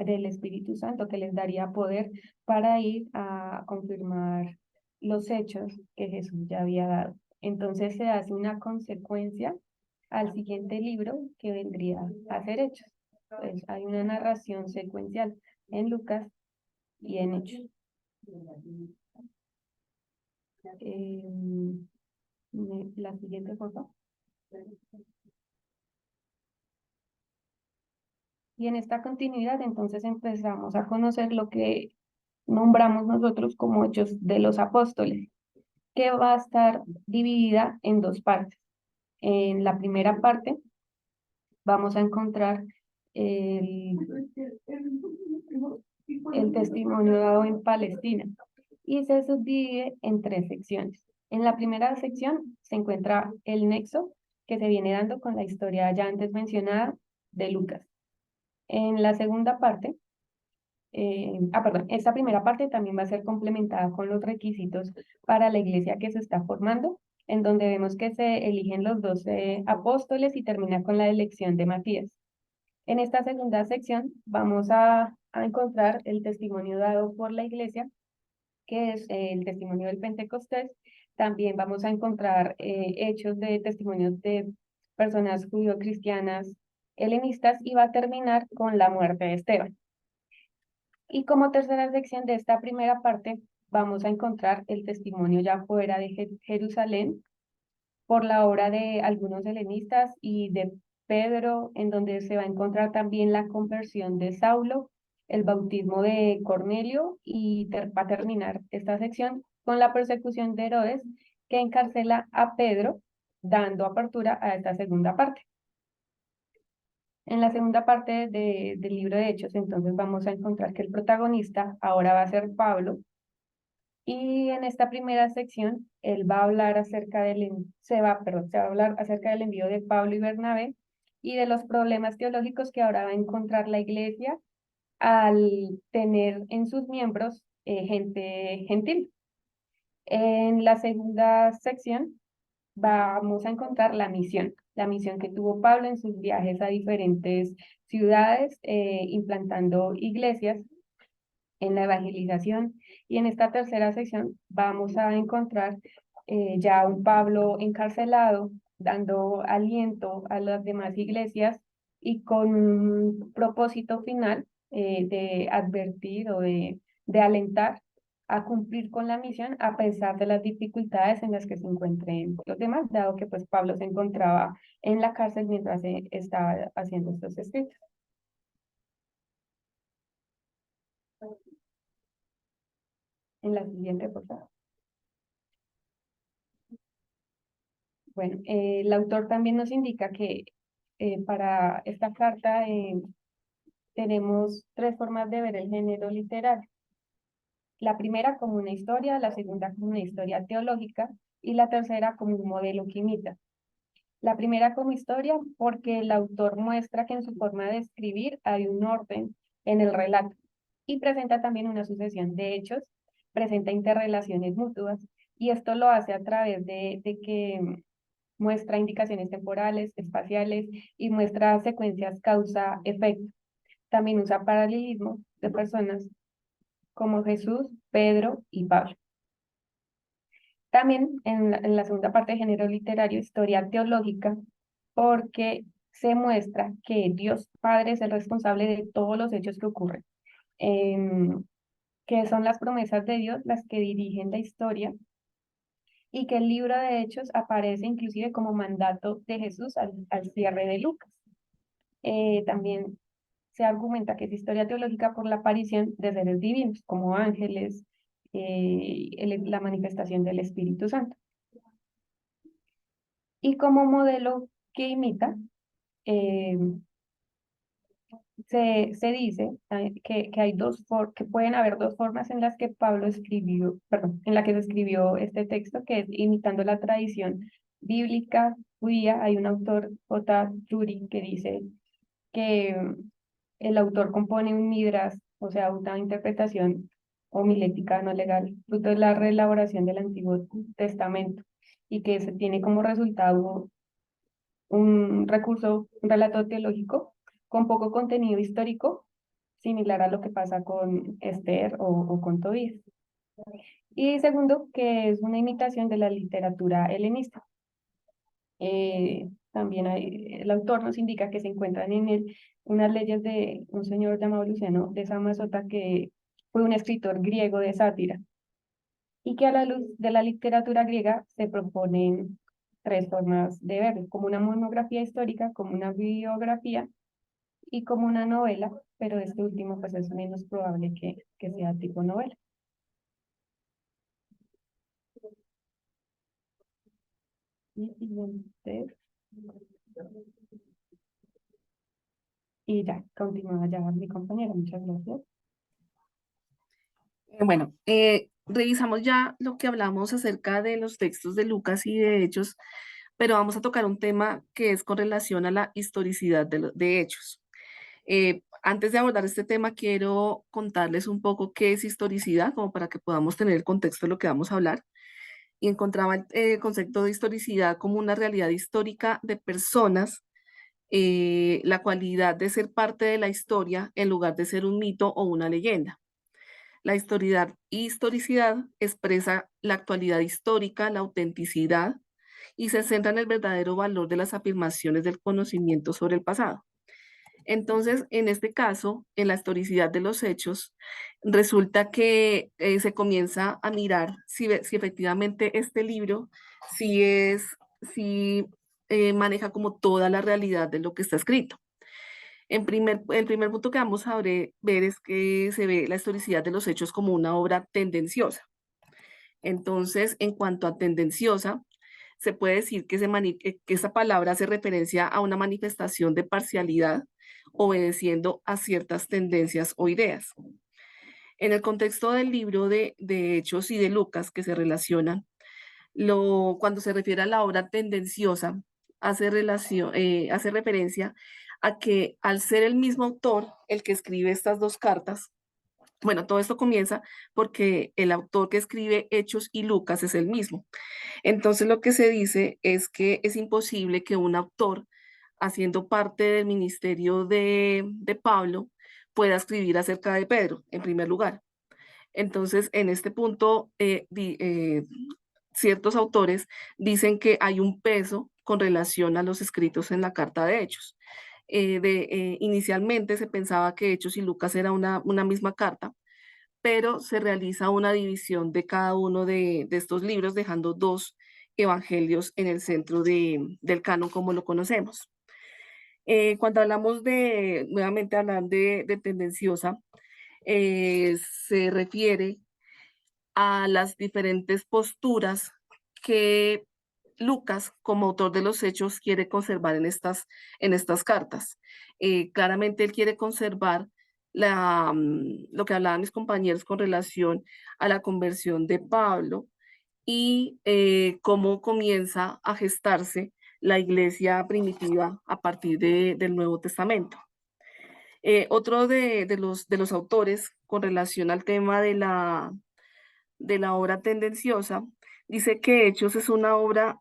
del Espíritu Santo que les daría poder para ir a confirmar los hechos que Jesús ya había dado. Entonces se hace una consecuencia al siguiente libro que vendría a ser Hechos. Pues hay una narración secuencial en Lucas y en Hechos. La siguiente foto. Y en esta continuidad entonces empezamos a conocer lo que nombramos nosotros como Hechos de los Apóstoles, que va a estar dividida en dos partes. En la primera parte vamos a encontrar el testimonio dado en Palestina y se subdivide en tres secciones. En la primera sección se encuentra el nexo que se viene dando con la historia ya antes mencionada de Lucas. En la segunda parte, esta primera parte también va a ser complementada con los requisitos para la iglesia que se está formando, en donde vemos que se eligen los 12 apóstoles y termina con la elección de Matías. En esta segunda sección vamos a encontrar el testimonio dado por la iglesia, que es el testimonio del Pentecostés. También vamos a encontrar hechos de testimonios de personas judío-cristianas helenistas y va a terminar con la muerte de Esteban. Y como tercera sección de esta primera parte vamos a encontrar el testimonio ya fuera de Jerusalén por la obra de algunos helenistas y de Pedro, en donde se va a encontrar también la conversión de Saulo, el bautismo de Cornelio y va a terminar esta sección con la persecución de Herodes, que encarcela a Pedro, dando apertura a esta segunda parte. En la segunda parte del libro de Hechos, entonces vamos a encontrar que el protagonista ahora va a ser Pablo, y en esta primera sección, él va a hablar acerca se va a hablar acerca del envío de Pablo y Bernabé y de los problemas teológicos que ahora va a encontrar la iglesia al tener en sus miembros gente gentil. En la segunda sección vamos a encontrar la misión que tuvo Pablo en sus viajes a diferentes ciudades, implantando iglesias en la evangelización. Y en esta tercera sección vamos a encontrar ya un Pablo encarcelado, dando aliento a las demás iglesias y con un propósito final de advertir o de alentar a cumplir con la misión a pesar de las dificultades en las que se encuentren los demás, dado que pues Pablo se encontraba en la cárcel mientras estaba haciendo estos escritos. En la siguiente, por favor. Bueno, el autor también nos indica que para esta carta tenemos tres formas de ver el género literario. La primera como una historia, la segunda como una historia teológica y la tercera como un modelo que imita. La primera como historia porque el autor muestra que en su forma de escribir hay un orden en el relato y presenta también una sucesión de hechos, presenta interrelaciones mutuas y esto lo hace a través de que muestra indicaciones temporales, espaciales y muestra secuencias causa-efecto. También usa paralelismo de personas como Jesús, Pedro y Pablo. También en la segunda parte de género literario, historia teológica, porque se muestra que Dios Padre es el responsable de todos los hechos que ocurren, que son las promesas de Dios las que dirigen la historia y que el libro de Hechos aparece inclusive como mandato de Jesús al cierre de Lucas. También se argumenta que es historia teológica por la aparición de seres divinos, como ángeles, la manifestación del Espíritu Santo. Y como modelo que imita, se dice que hay que pueden haber dos formas en las que Pablo escribió, perdón, en la que se escribió este texto, que es imitando la tradición bíblica judía. Hay un autor, J. Drury, que dice que el autor compone un midrash, o sea, una interpretación homilética no legal, fruto de la reelaboración del Antiguo Testamento, y que se tiene como resultado un recurso, un relato teológico con poco contenido histórico similar a lo que pasa con Esther o con Tobías. Y segundo, que es una imitación de la literatura helenista. También el autor nos indica que se encuentran en él unas leyes de un señor llamado Luciano de Samosata, que fue un escritor griego de sátira, y que a la luz de la literatura griega se proponen tres formas de verlo, como una monografía histórica, como una biografía y como una novela, pero este último pues es menos probable que sea tipo novela. Y siguiente. Y ya, continúa ya mi compañera, muchas gracias. Bueno, revisamos ya lo que hablamos acerca de los textos de Lucas y de Hechos, pero vamos a tocar un tema que es con relación a la historicidad de Hechos. Antes de abordar este tema, quiero contarles un poco qué es historicidad, como para que podamos tener el contexto de lo que vamos a hablar. Y encontraba el concepto de historicidad como una realidad histórica de personas, la cualidad de ser parte de la historia en lugar de ser un mito o una leyenda. La historicidad expresa la actualidad histórica, la autenticidad, y se centra en el verdadero valor de las afirmaciones del conocimiento sobre el pasado. Entonces, en este caso, en la historicidad de los hechos, resulta que se comienza a mirar si efectivamente este libro si maneja como toda la realidad de lo que está escrito. El primer punto que vamos a ver es que se ve la historicidad de los hechos como una obra tendenciosa. Entonces, en cuanto a tendenciosa, se puede decir que esa palabra hace referencia a una manifestación de parcialidad, obedeciendo a ciertas tendencias o ideas. En el contexto del libro de Hechos y de Lucas, que se relacionan, cuando se refiere a la obra tendenciosa, hace referencia a que al ser el mismo autor el que escribe estas dos cartas, bueno, todo esto comienza porque el autor que escribe Hechos y Lucas es el mismo. Entonces lo que se dice es que es imposible que un autor, haciendo parte del ministerio de Pablo, pueda escribir acerca de Pedro, en primer lugar. Entonces, en este punto, ciertos autores dicen que hay un peso con relación a los escritos en la carta de Hechos. Inicialmente se pensaba que Hechos y Lucas era una misma carta, pero se realiza una división de cada uno de estos libros, dejando dos evangelios en el centro del canon como lo conocemos. Cuando hablamos nuevamente hablar de tendenciosa, se refiere a las diferentes posturas que Lucas, como autor de los Hechos, quiere conservar en estas cartas. Claramente él quiere conservar lo que hablaban mis compañeros con relación a la conversión de Pablo y cómo comienza a gestarse la iglesia primitiva a partir del Nuevo Testamento. Otro de los autores con relación al tema de la obra tendenciosa dice que Hechos es una obra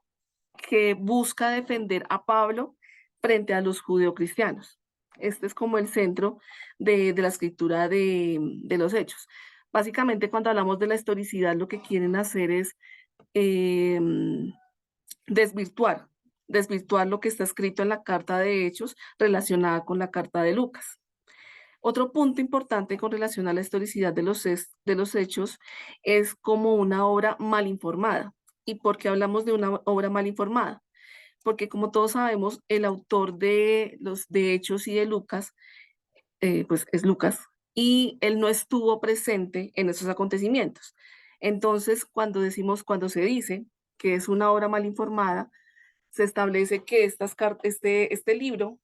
que busca defender a Pablo frente a los judeocristianos. Este es como el centro de la escritura de los Hechos. Básicamente, cuando hablamos de la historicidad, lo que quieren hacer es desvirtuar lo que está escrito en la carta de Hechos relacionada con la carta de Lucas. Otro punto importante con relación a la historicidad de los hechos es como una obra mal informada. ¿Y por qué hablamos de una obra mal informada? Porque como todos sabemos, el autor de Hechos y de Lucas, pues es Lucas, y él no estuvo presente en esos acontecimientos. Entonces, cuando se dice que es una obra mal informada, se establece que este libro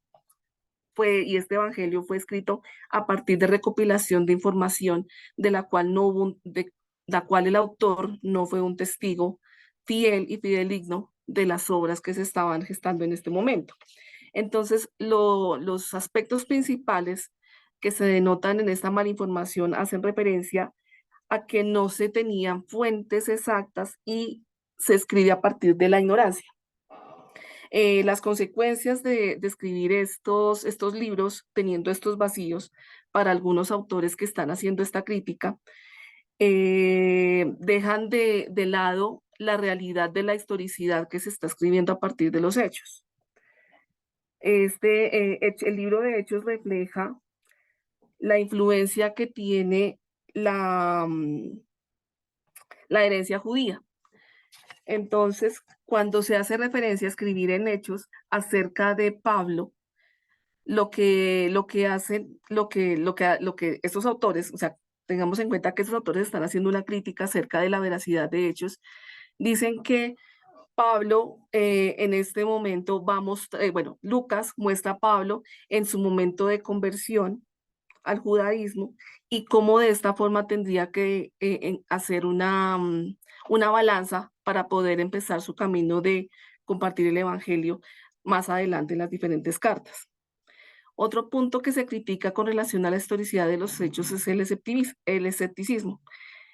y este evangelio fue escrito a partir de recopilación de información de la cual el autor no fue un testigo fiel y fidedigno de las obras que se estaban gestando en este momento. Entonces, los aspectos principales que se denotan en esta malinformación hacen referencia a que no se tenían fuentes exactas y se escribe a partir de la ignorancia. Las consecuencias de escribir estos libros teniendo estos vacíos para algunos autores que están haciendo esta crítica, dejan de lado la realidad de la historicidad que se está escribiendo a partir de los hechos. El libro de Hechos refleja la influencia que tiene la herencia judía. Entonces, cuando se hace referencia a escribir en Hechos acerca de Pablo, lo que hacen, lo que estos autores, o sea, tengamos en cuenta que estos autores están haciendo una crítica acerca de la veracidad de Hechos, dicen que Pablo en este momento bueno, Lucas muestra a Pablo en su momento de conversión al judaísmo y cómo de esta forma tendría que hacer una balanza para poder empezar su camino de compartir el evangelio más adelante en las diferentes cartas. Otro punto que se critica con relación a la historicidad de los hechos es el escepticismo.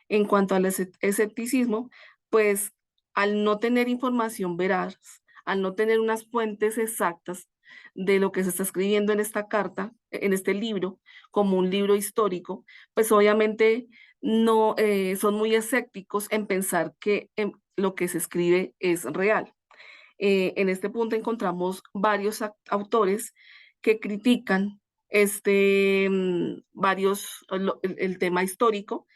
En cuanto al escepticismo, pues al no tener información veraz, al no tener unas fuentes exactas de lo que se está escribiendo en esta carta, en este libro, como un libro histórico, pues obviamente no son muy escépticos en pensar que lo que se escribe es real. En este punto encontramos varios autores que critican el tema histórico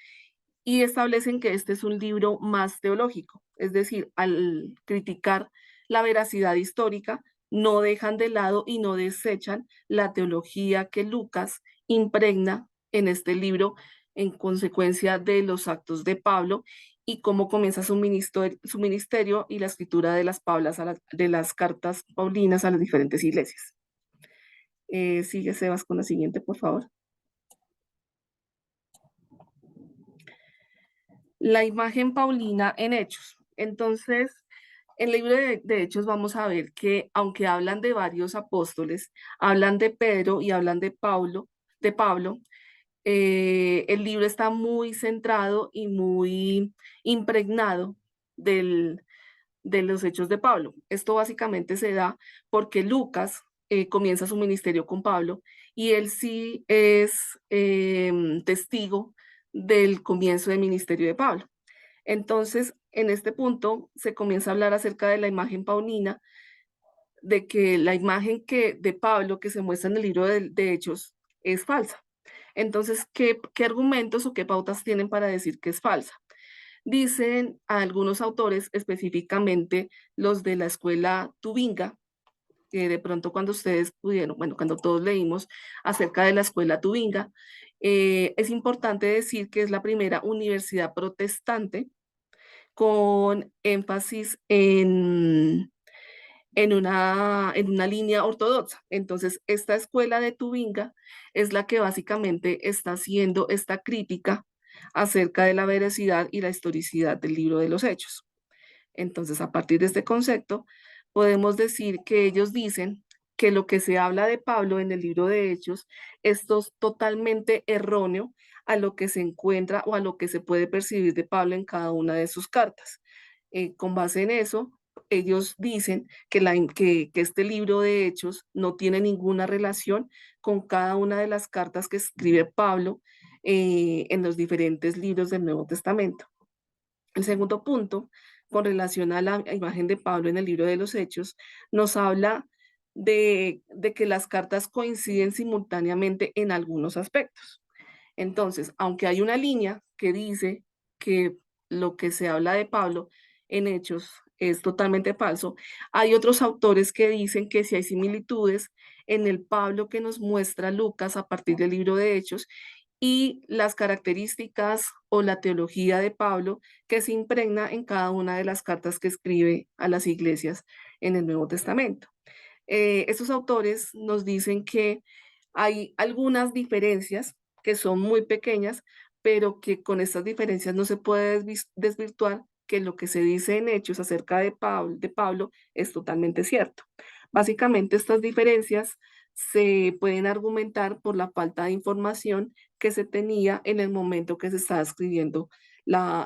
y establecen que este es un libro más teológico, es decir, al criticar la veracidad histórica, no dejan de lado y no desechan la teología que Lucas impregna en este libro en consecuencia de los actos de Pablo y cómo comienza su ministerio y la escritura de de las cartas paulinas a las diferentes iglesias. Sigue, Sebas, con la siguiente, por favor. La imagen paulina en Hechos. Entonces, en el libro de Hechos vamos a ver que aunque hablan de varios apóstoles, hablan de Pedro y hablan de Pablo, el libro está muy centrado y muy impregnado de los hechos de Pablo. Esto básicamente se da porque Lucas comienza su ministerio con Pablo y él sí es testigo del comienzo del ministerio de Pablo. Entonces, en este punto se comienza a hablar acerca de la imagen paulina, de que la imagen de Pablo que se muestra en el libro de Hechos es falsa. Entonces, ¿qué argumentos o qué pautas tienen para decir que es falsa? Dicen a algunos autores, específicamente los de la escuela Tubinga, que de pronto cuando ustedes pudieron, bueno, cuando todos leímos acerca de la escuela Tubinga, es importante decir que es la primera universidad protestante con énfasis en una línea ortodoxa. Entonces, esta escuela de Tubinga es la que básicamente está haciendo esta crítica acerca de la veracidad y la historicidad del libro de los Hechos. Entonces, a partir de este concepto, podemos decir que ellos dicen que lo que se habla de Pablo en el libro de Hechos es totalmente erróneo a lo que se encuentra o a lo que se puede percibir de Pablo en cada una de sus cartas. Con base en eso, ellos dicen que este libro de Hechos no tiene ninguna relación con cada una de las cartas que escribe Pablo en los diferentes libros del Nuevo Testamento. El segundo punto, con relación a la imagen de Pablo en el libro de los Hechos, nos habla de que las cartas coinciden simultáneamente en algunos aspectos. Entonces, aunque hay una línea que dice que lo que se habla de Pablo en Hechos es totalmente falso, hay otros autores que dicen que sí hay similitudes en el Pablo que nos muestra Lucas a partir del libro de Hechos y las características o la teología de Pablo que se impregna en cada una de las cartas que escribe a las iglesias en el Nuevo Testamento. Estos autores nos dicen que hay algunas diferencias que son muy pequeñas, pero que con estas diferencias no se puede desvirtuar que lo que se dice en Hechos acerca de Pablo es totalmente cierto. Básicamente estas diferencias se pueden argumentar por la falta de información que se tenía en el momento que se estaba escribiendo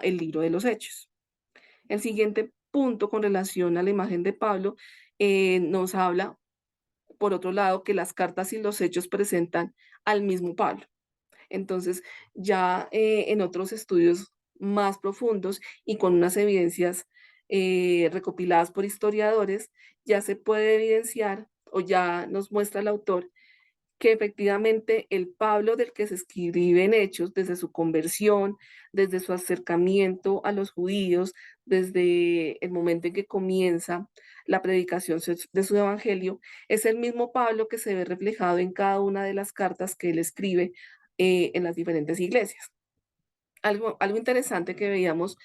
el libro de los Hechos. El siguiente punto con relación a la imagen de Pablo nos habla, por otro lado, que las cartas y los hechos presentan al mismo Pablo. Entonces, ya en otros estudios más profundos y con unas evidencias recopiladas por historiadores, ya se puede evidenciar o ya nos muestra el autor que efectivamente el Pablo del que se escribe en Hechos, desde su conversión, desde su acercamiento a los judíos, desde el momento en que comienza la predicación de su evangelio, es el mismo Pablo que se ve reflejado en cada una de las cartas que él escribe en las diferentes iglesias. Algo interesante que veíamos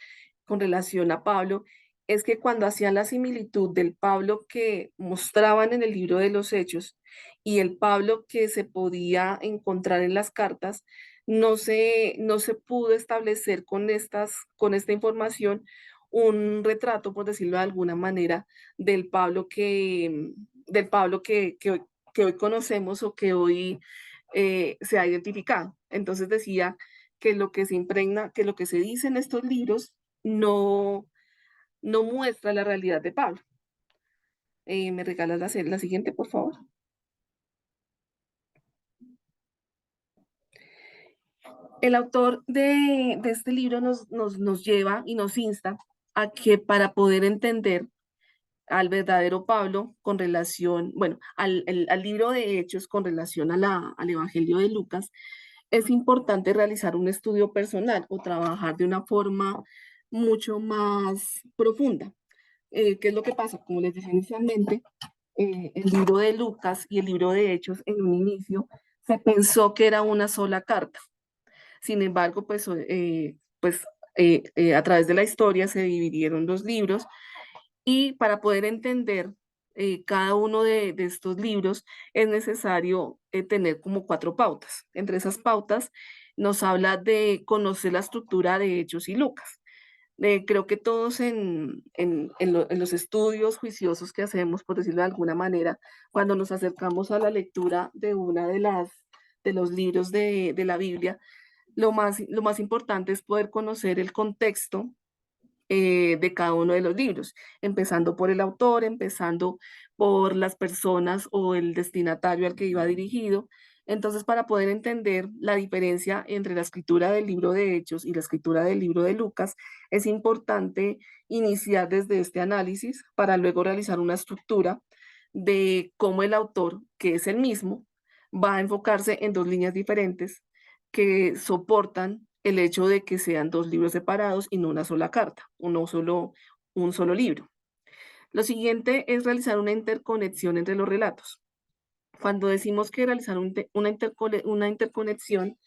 con relación a Pablo es que cuando hacían la similitud del Pablo que mostraban en el libro de los Hechos y el Pablo que se podía encontrar en las cartas, no se pudo establecer con esta información un retrato, por decirlo de alguna manera, del Pablo que hoy conocemos o que hoy se ha identificado. Entonces decía que lo que se impregna, que lo que se dice en estos libros no muestra la realidad de Pablo. ¿Me regalas la siguiente, por favor? El autor de este libro nos lleva y nos insta a que para poder entender al verdadero Pablo con relación, bueno, al libro de Hechos con relación al Evangelio de Lucas, es importante realizar un estudio personal o trabajar de una forma mucho más profunda. ¿Qué es lo que pasa? Como les decía inicialmente, el libro de Lucas y el libro de Hechos en un inicio se pensó que era una sola carta. Sin embargo, a través de la historia se dividieron los libros y para poder entender cada uno de estos libros es necesario tener como 4 pautas. Entre esas pautas nos habla de conocer la estructura de Hechos y Lucas. Creo que todos en los estudios juiciosos que hacemos, por decirlo de alguna manera, cuando nos acercamos a la lectura de una de los libros de la Biblia, lo más importante es poder conocer el contexto de cada uno de los libros, empezando por el autor, empezando por las personas o el destinatario al que iba dirigido. Entonces, para poder entender la diferencia entre la escritura del libro de Hechos y la escritura del libro de Lucas, es importante iniciar desde este análisis para luego realizar una estructura de cómo el autor, que es el mismo, va a enfocarse en 2 líneas diferentes que soportan el hecho de que sean 2 libros separados y no una sola carta, un solo libro. Lo siguiente es realizar una interconexión entre los relatos. Cuando decimos que realizar una interconexión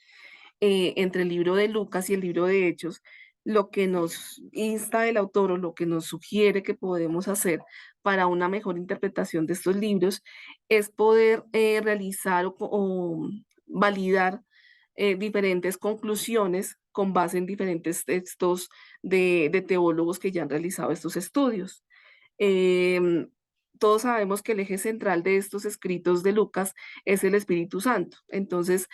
entre el libro de Lucas y el libro de Hechos, lo que nos insta el autor o lo que nos sugiere que podemos hacer para una mejor interpretación de estos libros es poder realizar o validar diferentes conclusiones con base en diferentes textos de teólogos que ya han realizado estos estudios. Em, todos sabemos que el eje central de estos escritos de Lucas es el Espíritu Santo. Entonces,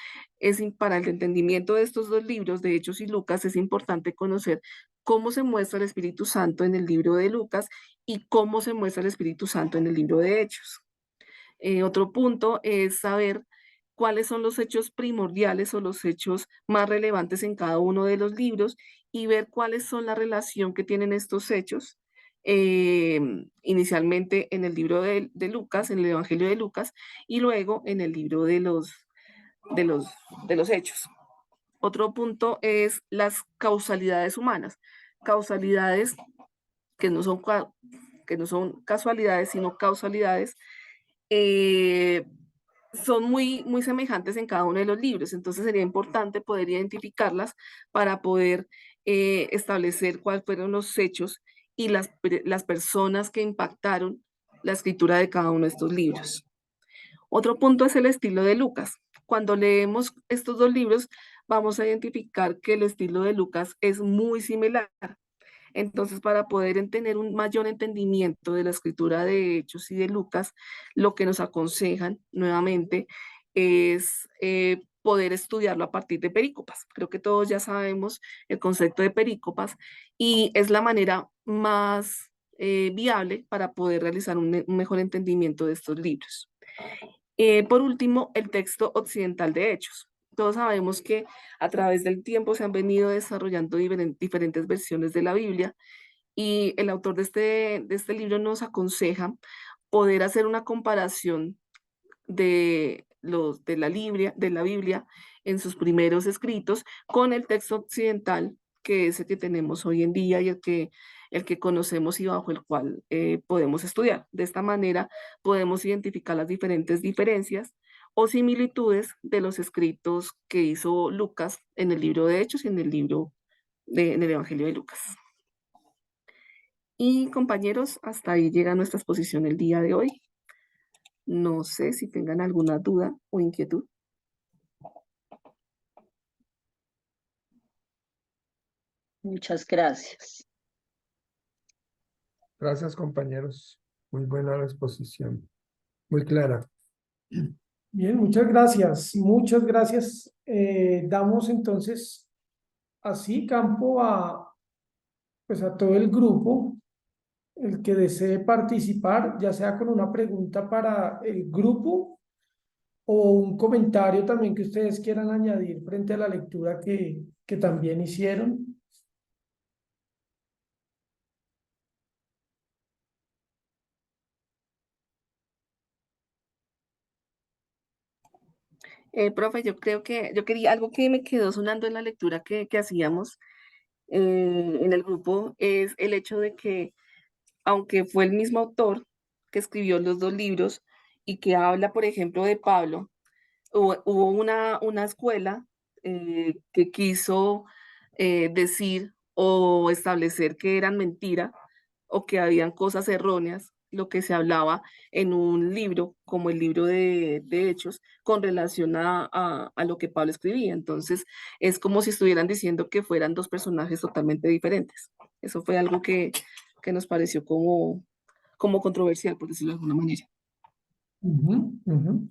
para el entendimiento de estos 2 libros, de Hechos y Lucas, es importante conocer cómo se muestra el Espíritu Santo en el libro de Lucas y cómo se muestra el Espíritu Santo en el libro de Hechos. Otro punto es saber cuáles son los hechos primordiales o los hechos más relevantes en cada uno de los libros y ver cuáles son la relación que tienen estos hechos inicialmente en el libro de Lucas, en el Evangelio de Lucas, y luego en el libro de los Hechos. Otro punto es las causalidades humanas, causalidades que no son casualidades, sino causalidades, son muy semejantes en cada uno de los libros. Entonces sería importante poder identificarlas para poder establecer cuáles fueron los hechos y las personas que impactaron la escritura de cada uno de estos libros. Otro punto es el estilo de Lucas. Cuando leemos estos 2 libros, vamos a identificar que el estilo de Lucas es muy similar. Entonces, para poder tener un mayor entendimiento de la escritura de Hechos y de Lucas, lo que nos aconsejan nuevamente es poder estudiarlo a partir de perícopas. Creo que todos ya sabemos el concepto de perícopas y es la manera más viable para poder realizar un mejor entendimiento de estos libros. Por último, el texto occidental de Hechos. Todos sabemos que a través del tiempo se han venido desarrollando diferentes versiones de la Biblia y el autor de este libro nos aconseja poder hacer una comparación de la Biblia en sus primeros escritos con el texto occidental, que es el que tenemos hoy en día y el que conocemos y bajo el cual podemos estudiar. De esta manera podemos identificar las diferentes diferencias o similitudes de los escritos que hizo Lucas en el libro de Hechos y en en el Evangelio de Lucas. Y compañeros, hasta ahí llega nuestra exposición el día de hoy. No sé si tengan alguna duda o inquietud. Muchas gracias. Gracias, compañeros. Muy buena la exposición. Muy clara. Bien, muchas gracias. Muchas gracias. Damos entonces así campo pues a todo el grupo, el que desee participar, ya sea con una pregunta para el grupo o un comentario también que ustedes quieran añadir frente a la lectura que también hicieron. Profe, yo quería algo que me quedó sonando en la lectura que hacíamos en el grupo, es el hecho de que, aunque fue el mismo autor que escribió los dos libros y que habla, por ejemplo, de Pablo, hubo una escuela que quiso decir o establecer que eran mentira o que habían cosas erróneas, lo que se hablaba en un libro, como el libro de Hechos, con relación a lo que Pablo escribía. Entonces, es como si estuvieran diciendo que fueran dos personajes totalmente diferentes. Eso fue algo que nos pareció como controversial, por decirlo de alguna manera. Ujú, ujú.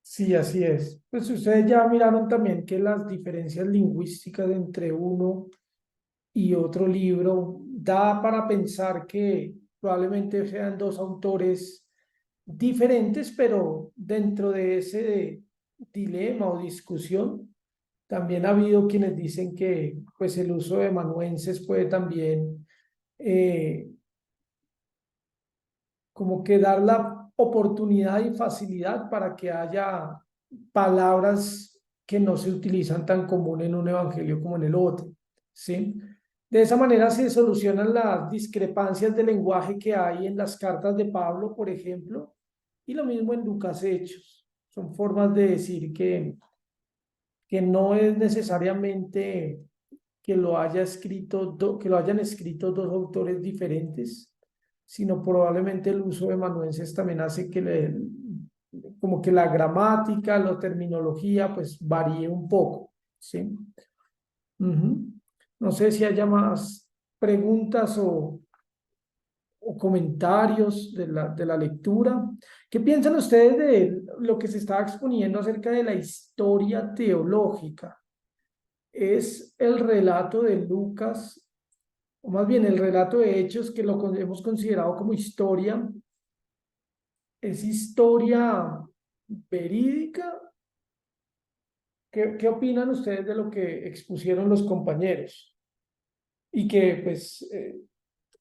Sí, así es. Pues ustedes ya miraron también que las diferencias lingüísticas entre uno y otro libro da para pensar que probablemente sean dos autores diferentes, pero dentro de ese dilema o discusión, también ha habido quienes dicen que pues el uso de amanuenses puede también eh, como que dar la oportunidad y facilidad para que haya palabras que no se utilizan tan común en un evangelio como en el otro, ¿sí? De esa manera se solucionan las discrepancias de lenguaje que hay en las cartas de Pablo, por ejemplo, y lo mismo en Lucas Hechos. Son formas de decir que no es necesariamente que lo que lo hayan escrito dos autores diferentes, sino probablemente el uso de amanuenses también hace que como que la gramática, la terminología, pues varíe un poco, ¿sí? Ujú. No sé si haya más preguntas o comentarios de la lectura. ¿Qué piensan ustedes de lo que se estaba exponiendo acerca de la historia teológica? Es el relato de Lucas, o más bien el relato de Hechos, que hemos considerado como historia. ¿Es historia verídica? ¿Qué opinan ustedes de lo que expusieron los compañeros? Y que pues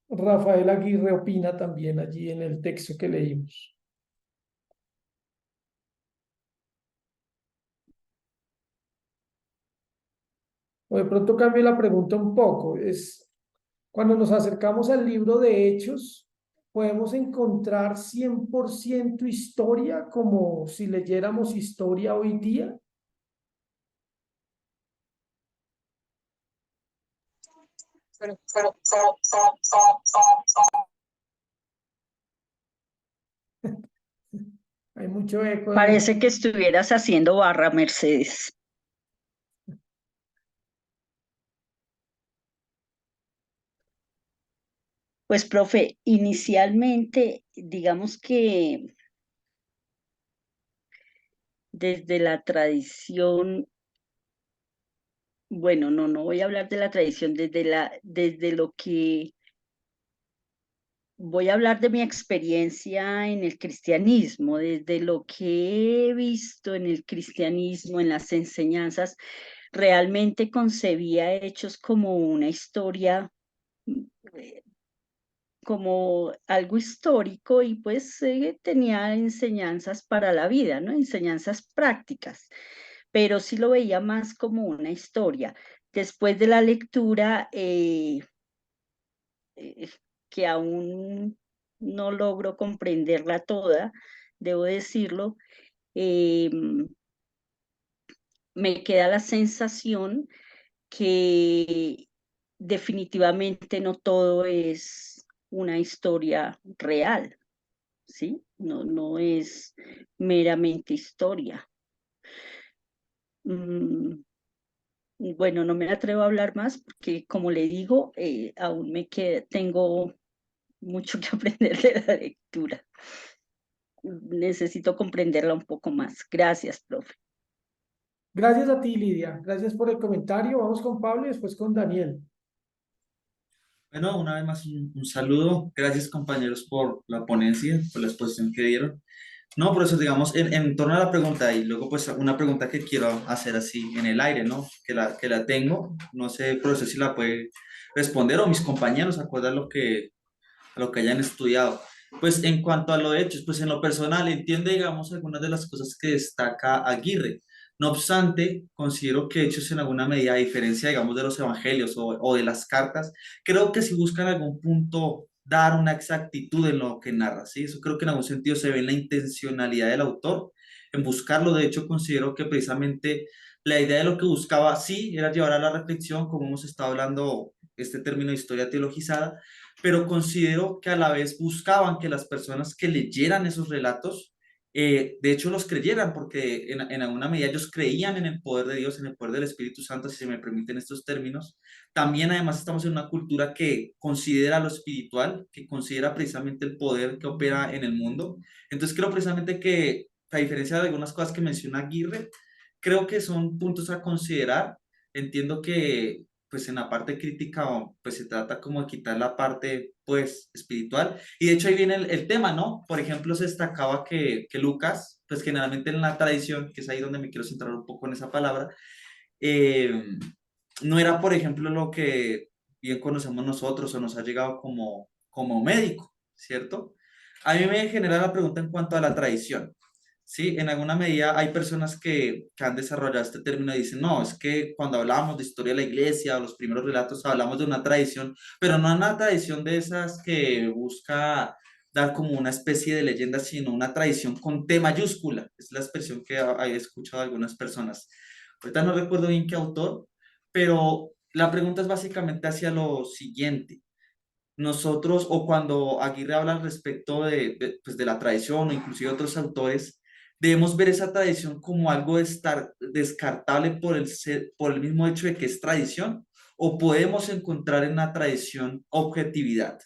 Rafael Aguirre opina también allí en el texto que leímos. O de pronto cambio la pregunta un poco. Es cuando nos acercamos al libro de Hechos, podemos encontrar 100% historia como si leyéramos historia hoy día. Hay mucho eco de mi... Parece que estuvieras haciendo barra, Mercedes. Pues, profe, inicialmente, digamos que desde la tradición, bueno, no voy a hablar de la tradición, desde lo que voy a hablar de mi experiencia en el cristianismo, desde lo que he visto en el cristianismo, en las enseñanzas. Realmente concebía hechos como una historia, eh, como algo histórico y pues tenía enseñanzas para la vida, ¿no? Enseñanzas prácticas, pero sí lo veía más como una historia. Después de la lectura, eh, que aún no logro comprenderla toda, debo decirlo, em, me queda la sensación que definitivamente no todo es una historia real, ¿sí? No, no es meramente historia. Mm, bueno, no me atrevo a hablar más porque, como le digo, aún tengo mucho que aprender de la lectura. Necesito comprenderla un poco más. Gracias, profe. Gracias a ti, Lidia. Gracias por el comentario. Vamos con Pablo y después con Daniel. Bueno, una vez más un saludo. Gracias compañeros por la ponencia, por la exposición que dieron. No, por eso digamos, en torno a la pregunta y luego pues una pregunta que quiero hacer así en el aire, ¿no? Que la tengo, no sé, profesor, si la puede responder o mis compañeros, acuerdan a lo que hayan estudiado. Pues en cuanto a lo de hechos, pues en lo personal entiende, digamos, algunas de las cosas que destaca Aguirre. No obstante, considero que hechos en alguna medida, a diferencia, digamos, de los evangelios o de las cartas, creo que si buscan algún punto dar una exactitud en lo que narra, ¿sí? Eso creo que en algún sentido se ve en la intencionalidad del autor, en buscarlo. De hecho, considero que precisamente la idea de lo que buscaba, sí, era llevar a la reflexión, como hemos estado hablando, este término de historia teologizada, pero considero que a la vez buscaban que las personas que leyeran esos relatos, de hecho los creyeran, porque en alguna medida ellos creían en el poder de Dios, en el poder del Espíritu Santo, si se me permiten estos términos. También además estamos en una cultura que considera lo espiritual, que considera precisamente el poder que opera en el mundo. Entonces creo precisamente que, a diferencia de algunas cosas que menciona Aguirre, creo que son puntos a considerar. Entiendo que pues en la parte crítica pues se trata como de quitar la parte pues espiritual y de hecho ahí viene el tema, ¿no? Por ejemplo, se destacaba que Lucas, pues generalmente en la tradición, que es ahí donde me quiero centrar un poco en esa palabra, eh, no era, por ejemplo, lo que bien conocemos nosotros o nos ha llegado como médico, ¿cierto? A mí me genera la pregunta en cuanto a la tradición. Sí, en alguna medida hay personas que han desarrollado este término y dicen, no, es que cuando hablamos de historia de la iglesia o los primeros relatos hablamos de una tradición, pero no una tradición de esas que busca dar como una especie de leyenda, sino una tradición con T mayúscula. Es la expresión que he escuchado de algunas personas. Ahorita no recuerdo bien qué autor, pero la pregunta es básicamente hacia lo siguiente. Nosotros, o cuando Aguirre habla al respecto pues de la tradición o inclusive otros autores, debemos ver esa tradición como algo descartable por el mismo hecho de que es tradición, o podemos encontrar en la tradición objetividad.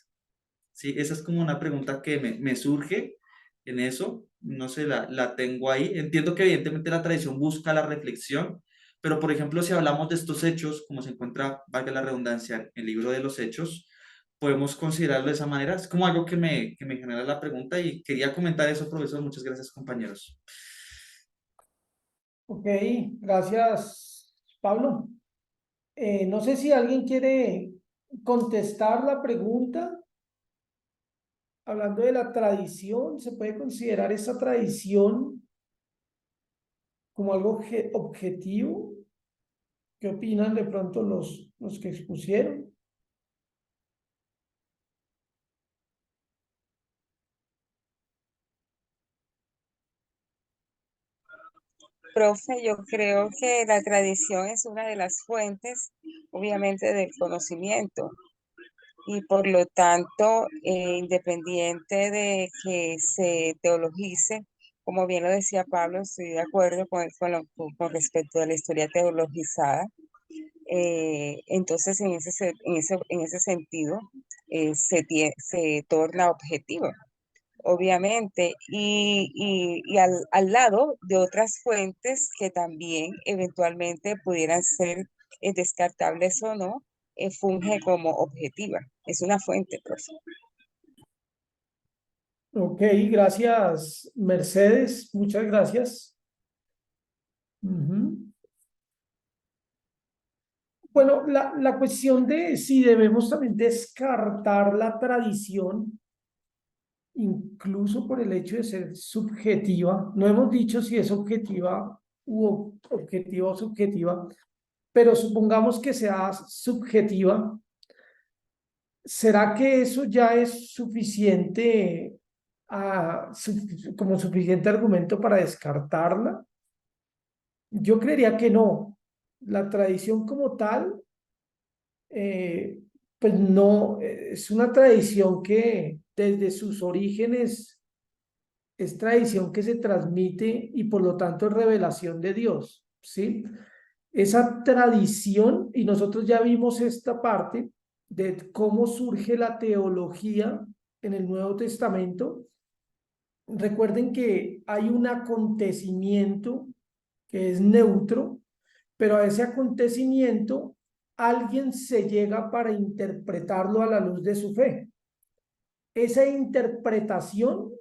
¿Sí? Esa es como una pregunta que me surge en eso, no sé, la tengo ahí. Entiendo que evidentemente la tradición busca la reflexión, pero por ejemplo, si hablamos de estos hechos, como se encuentra, valga la redundancia, en el libro de los hechos, podemos considerarlo de esa manera. Es como algo que me genera la pregunta y quería comentar eso, profesor. Muchas gracias, compañeros. Ok, gracias, Pablo. No sé si alguien quiere contestar la pregunta. Hablando de la tradición, ¿se puede considerar esa tradición como algo objetivo? ¿Qué opinan de pronto los que expusieron? Profe, yo creo que la tradición es una de las fuentes, obviamente, del conocimiento y por lo tanto, independiente de que se teologice, como bien lo decía Pablo, estoy de acuerdo con respecto a la historia teologizada. Entonces, en ese sentido, se torna objetivo, obviamente, y al lado de otras fuentes que también eventualmente pudieran ser descartables o no, funge como objetiva. Es una fuente, profe. Ok, gracias, Mercedes. Muchas gracias. Ujú. Bueno, la cuestión de si debemos también descartar la tradición, incluso por el hecho de ser subjetiva, no hemos dicho si es objetiva objetiva o subjetiva, pero supongamos que sea subjetiva, ¿será que eso ya es suficiente como suficiente argumento para descartarla? Yo creería que no. La tradición como tal, eh, pues no, es una tradición que desde sus orígenes es tradición que se transmite y por lo tanto es revelación de Dios, ¿sí? Esa tradición, y nosotros ya vimos esta parte de cómo surge la teología en el Nuevo Testamento. Recuerden que hay un acontecimiento que es neutro, pero a ese acontecimiento alguien se llega para interpretarlo a la luz de su fe. Esa interpretación,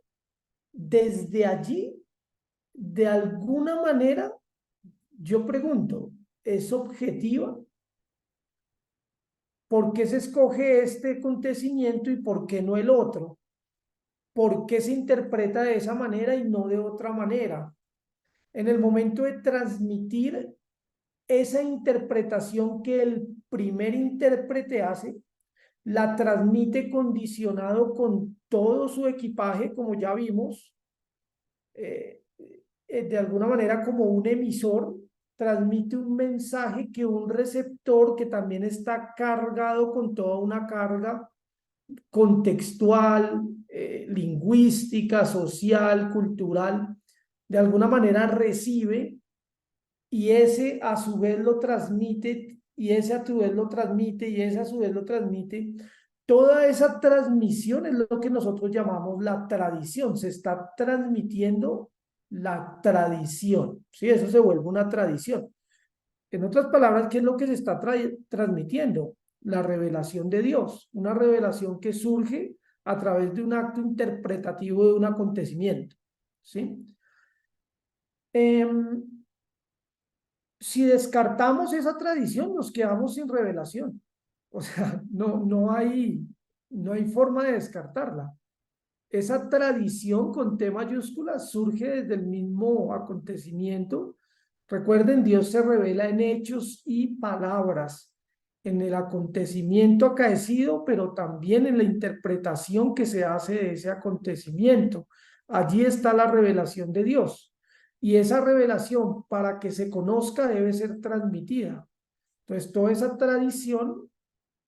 desde allí, de alguna manera, yo pregunto, ¿es objetiva? ¿Por qué se escoge este acontecimiento y por qué no el otro? ¿Por qué se interpreta de esa manera y no de otra manera? En el momento de transmitir esa interpretación que el primer intérprete hace, la transmite condicionado con todo su equipaje, como ya vimos, de alguna manera como un emisor, transmite un mensaje que un receptor que también está cargado con toda una carga contextual, lingüística, social, cultural, de alguna manera recibe y ese a su vez lo transmite y ese a su vez lo transmite y ese a su vez lo transmite. Toda esa transmisión es lo que nosotros llamamos la tradición. Se está transmitiendo la tradición, ¿sí? Eso se vuelve una tradición. En otras palabras, ¿qué es lo que se está transmitiendo? La revelación de Dios, una revelación que surge a través de un acto interpretativo de un acontecimiento, ¿sí? Si descartamos esa tradición, nos quedamos sin revelación. O sea, no hay forma de descartarla. Esa tradición con T mayúscula surge desde el mismo acontecimiento. Recuerden, Dios se revela en hechos y palabras, en el acontecimiento acaecido, pero también en la interpretación que se hace de ese acontecimiento. Allí está la revelación de Dios. Y esa revelación, para que se conozca, debe ser transmitida. Entonces, toda esa tradición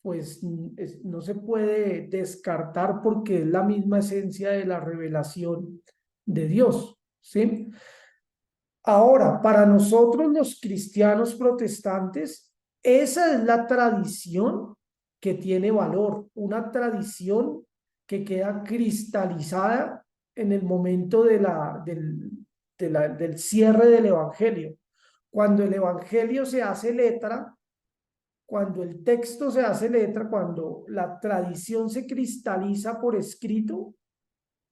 pues no se puede descartar porque es la misma esencia de la revelación de Dios, ¿sí? Ahora, para nosotros los cristianos protestantes, esa es la tradición que tiene valor, una tradición que queda cristalizada en el momento del cierre del Evangelio. Cuando el Evangelio se hace letra, cuando el texto se hace letra, cuando la tradición se cristaliza por escrito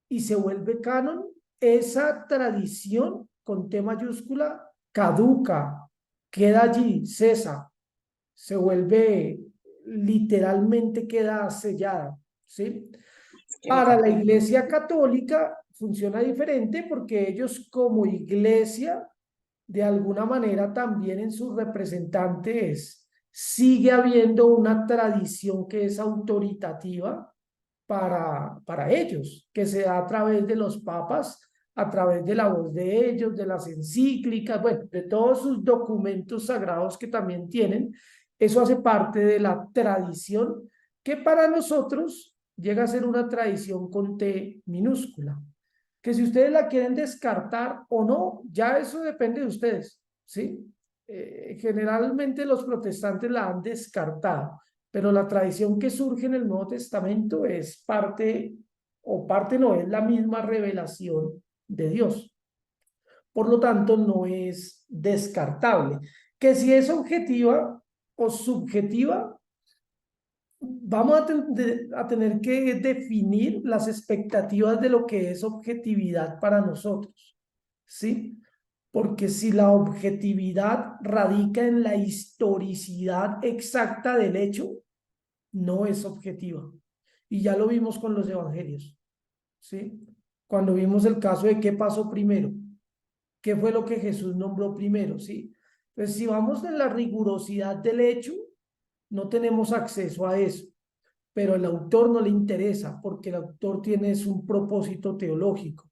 y se vuelve canon, esa tradición con T mayúscula caduca, queda allí, cesa, se vuelve, literalmente queda sellada, ¿sí? Para la Iglesia Católica funciona diferente porque ellos como iglesia, de alguna manera también en sus representantes, sigue habiendo una tradición que es autoritativa para ellos, que se da a través de los papas, a través de la voz de ellos, de las encíclicas, bueno, de todos sus documentos sagrados que también tienen. Eso hace parte de la tradición que para nosotros llega a ser una tradición con T minúscula. Que si ustedes la quieren descartar o no, ya eso depende de ustedes, ¿sí? Generalmente los protestantes la han descartado, pero la tradición que surge en el Nuevo Testamento es parte, o parte no, es la misma revelación de Dios. Por lo tanto, no es descartable. Que si es objetiva o subjetiva, vamos a tener que definir las expectativas de lo que es objetividad para nosotros, ¿sí? Porque si la objetividad radica en la historicidad exacta del hecho, no es objetiva. Y ya lo vimos con los evangelios, ¿sí? Cuando vimos el caso de qué pasó primero, qué fue lo que Jesús nombró primero, ¿sí? Entonces, si vamos en la rigurosidad del hecho, no tenemos acceso a eso, pero al autor no le interesa porque el autor tiene un propósito teológico.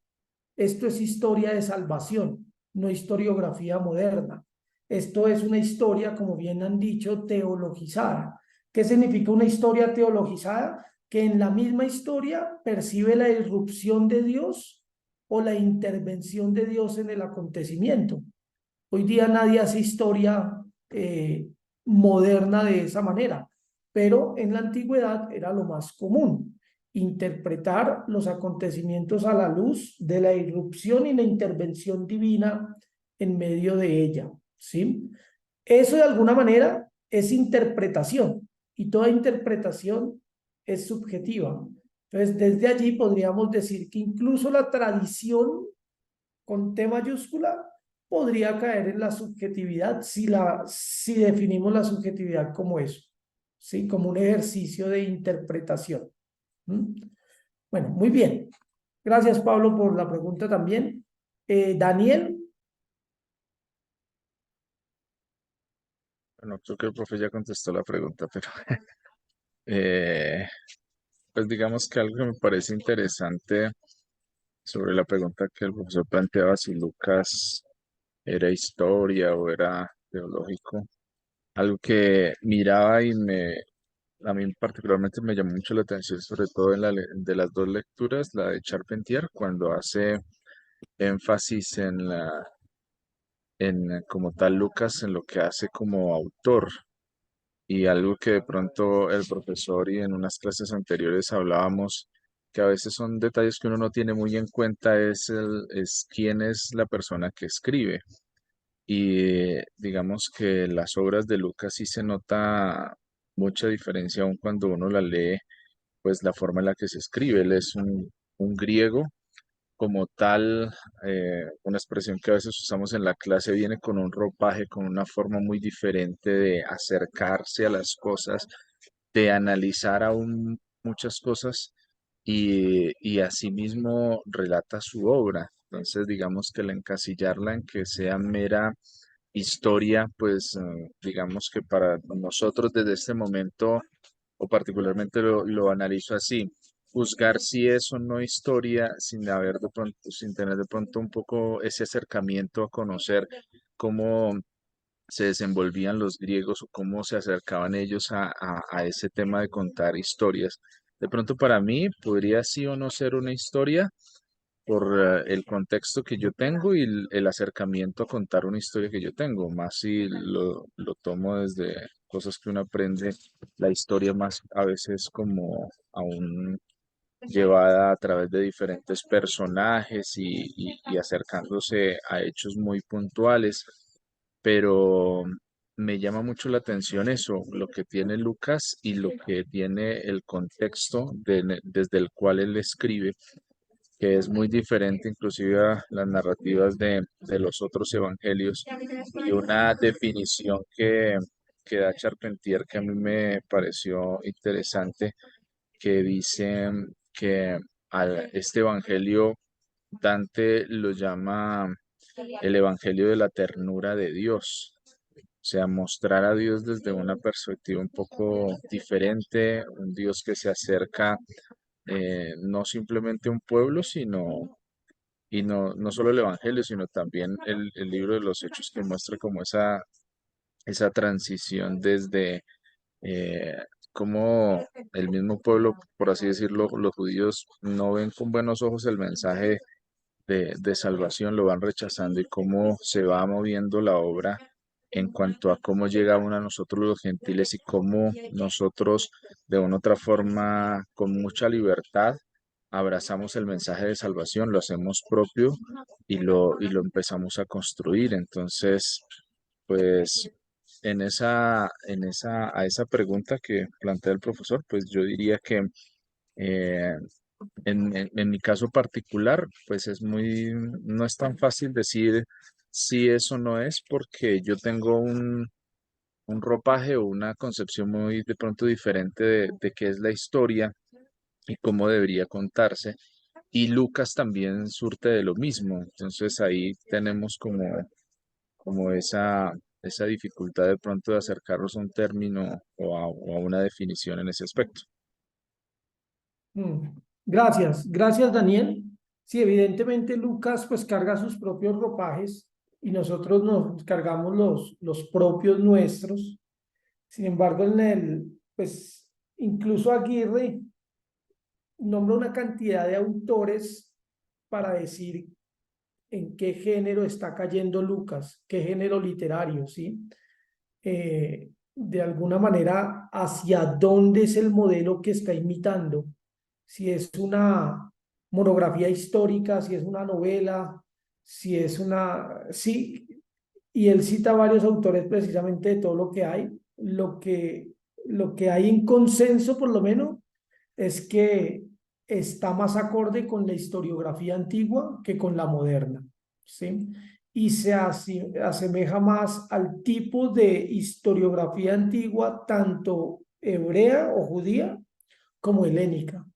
Esto es historia de salvación, no historiografía moderna. Esto es una historia, como bien han dicho, teologizada. ¿Qué significa una historia teologizada? Que en la misma historia percibe la irrupción de Dios o la intervención de Dios en el acontecimiento. Hoy día nadie hace historia moderna de esa manera, pero en la antigüedad era lo más común, interpretar los acontecimientos a la luz de la irrupción y la intervención divina en medio de ella, ¿sí? Eso de alguna manera es interpretación y toda interpretación es subjetiva. Entonces, desde allí podríamos decir que incluso la tradición con T mayúscula podría caer en la subjetividad si definimos la subjetividad como eso, ¿sí? Como un ejercicio de interpretación. ¿Mm? Bueno, muy bien. Gracias, Pablo, por la pregunta también. Daniel. Bueno, creo que el profe ya contestó la pregunta, pero eh, pues digamos que algo que me parece interesante sobre la pregunta que el profesor planteaba, si Lucas era historia o era teológico, algo que miraba y a mí particularmente me llamó mucho la atención, sobre todo de las dos lecturas, la de Charpentier, cuando hace énfasis en como tal Lucas, en lo que hace como autor. Y algo que de pronto el profesor y en unas clases anteriores hablábamos, que a veces son detalles que uno no tiene muy en cuenta, es quién es la persona que escribe. Y digamos que las obras de Lucas sí se nota mucha diferencia aun cuando uno la lee, pues la forma en la que se escribe. Él es un griego como tal, una expresión que a veces usamos en la clase, viene con un ropaje, con una forma muy diferente de acercarse a las cosas, de analizar aún muchas cosas y asimismo relata su obra. Entonces, digamos que el encasillarla en que sea mera historia, pues digamos que para nosotros desde este momento, o particularmente lo analizo así, juzgar si es o no historia sin haber de pronto, sin tener de pronto un poco ese acercamiento a conocer cómo se desenvolvían los griegos o cómo se acercaban ellos a ese tema de contar historias. De pronto para mí podría sí o no ser una historia por el contexto que yo tengo y el acercamiento a contar una historia que yo tengo, más si lo tomo desde cosas que uno aprende, la historia más a veces como aún llevada a través de diferentes personajes y acercándose a hechos muy puntuales, pero me llama mucho la atención eso, lo que tiene Lucas y lo que tiene el contexto desde el cual él escribe, que es muy diferente inclusive a las narrativas de los otros evangelios, y una definición que da Charpentier que a mí me pareció interesante, que dice que a este evangelio Dante lo llama el evangelio de la ternura de Dios. O sea, mostrar a Dios desde una perspectiva un poco diferente, un Dios que se acerca no simplemente a un pueblo, y no solo el Evangelio, sino también el libro de los Hechos que muestra como esa transición desde eh, cómo el mismo pueblo, por así decirlo, los judíos no ven con buenos ojos el mensaje de salvación, lo van rechazando, y cómo se va moviendo la obra en cuanto a cómo llega aún a nosotros los gentiles y cómo nosotros de una u otra forma con mucha libertad abrazamos el mensaje de salvación, lo hacemos propio y lo empezamos a construir. Entonces, pues a esa pregunta que plantea el profesor, pues yo diría que eh, en mi caso particular, pues no es tan fácil decir si eso no es, porque yo tengo un ropaje o una concepción muy de pronto diferente de qué es la historia y cómo debería contarse. Y Lucas también surte de lo mismo. Entonces ahí tenemos como esa dificultad de pronto de acercarnos a un término o a una definición en ese aspecto. Gracias, gracias Daniel. Sí, evidentemente Lucas pues carga sus propios ropajes y nosotros nos cargamos los propios nuestros. Sin embargo, pues incluso Aguirre nombra una cantidad de autores para decir en qué género está cayendo Lucas, qué género literario, ¿sí? De alguna manera, hacia dónde es el modelo que está imitando. Si es una monografía histórica, si es una novela, si es una... Sí, y él cita varios autores precisamente de todo lo que hay. Lo que hay en consenso, por lo menos, es que está más acorde con la historiografía antigua que con la moderna, ¿sí? Y se asemeja más al tipo de historiografía antigua, tanto hebrea o judía como helénica.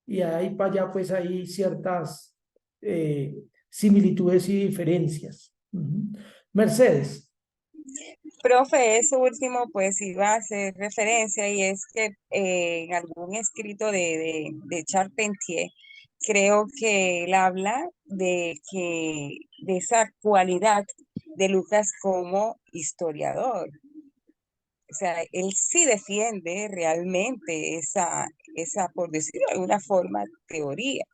Y ahí para allá, pues hay ciertas eh, similitudes y diferencias. Mercedes. Profe, eso último pues iba a hacer referencia y es que en algún escrito de Charpentier, creo que él habla de esa cualidad de Lucas como historiador. O sea, él sí defiende realmente por decirlo de alguna forma, teoría.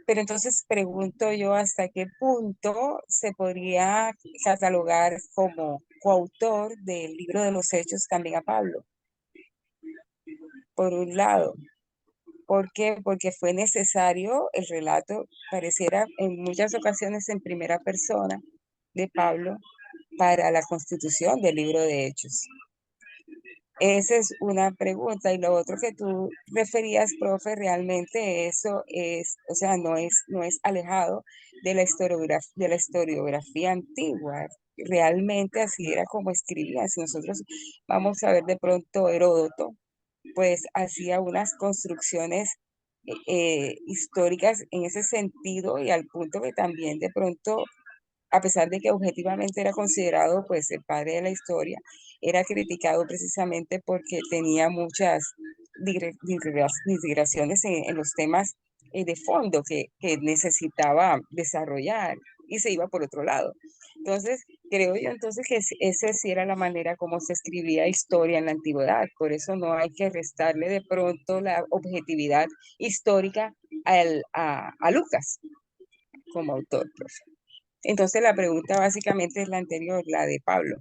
Pero entonces pregunto yo hasta qué punto se podría catalogar como coautor del libro de los Hechos también a Pablo. Por un lado, ¿por qué? Porque fue necesario el relato, pareciera en muchas ocasiones en primera persona de Pablo para la constitución del libro de Hechos. Esa es una pregunta. Y lo otro que tú referías, profe, realmente eso es, o sea, no es alejado de de la historiografía antigua. Realmente así era como escribía. Si nosotros vamos a ver de pronto Heródoto, pues hacía unas construcciones históricas en ese sentido y al punto que también de pronto a pesar de que objetivamente era considerado pues el padre de la historia, era criticado precisamente porque tenía muchas digregaciones en los temas de fondo que necesitaba desarrollar y se iba por otro lado. Entonces, creo yo entonces que esa sí era la manera como se escribía historia en la antigüedad. Por eso no hay que restarle de pronto la objetividad histórica a Lucas como autor, profe. Entonces la pregunta básicamente es la anterior, la de Pablo,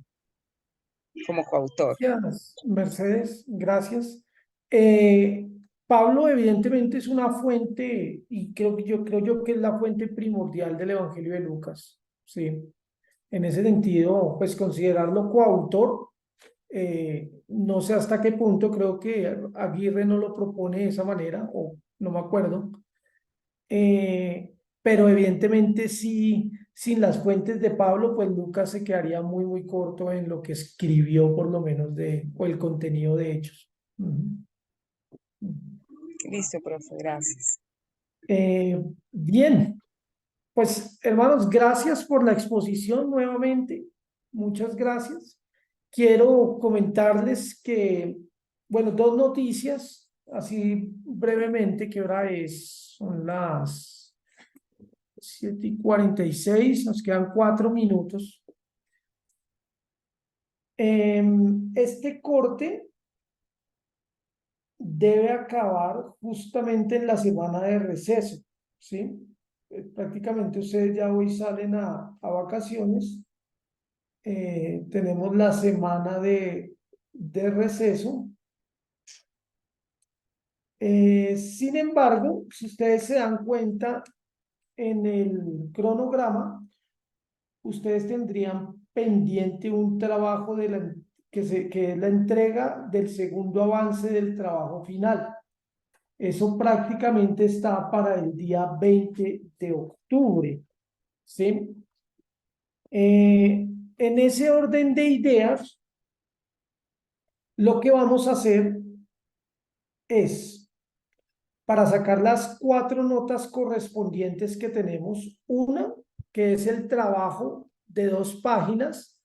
como coautor. Gracias, Mercedes, gracias. Eh, Pablo evidentemente es una fuente y creo yo que es la fuente primordial del Evangelio de Lucas, sí. En ese sentido, pues considerarlo coautor, no sé hasta qué punto, creo que Aguirre no lo propone de esa manera, o no me acuerdo, pero evidentemente sí, sin las fuentes de Pablo, pues Lucas se quedaría muy, muy corto en lo que escribió, por lo menos, o el contenido de Hechos. Listo, profe, gracias. Bien, pues hermanos, gracias por la exposición nuevamente. Muchas gracias. Quiero comentarles que, bueno, dos noticias, así brevemente, ¿qué hora es? Son las 7:46, nos quedan 4 minutos. Este corte debe acabar justamente en la semana de receso, ¿sí? Prácticamente ustedes ya hoy salen a vacaciones. Tenemos la semana de receso. Sin embargo, si ustedes se dan cuenta en el cronograma, ustedes tendrían pendiente un trabajo de la que es la entrega del segundo avance del trabajo final. Eso prácticamente está para el día 20 de octubre, ¿sí? En ese orden de ideas, lo que vamos a hacer es, para sacar las 4 notas correspondientes que tenemos, una, que es el trabajo de 2 páginas,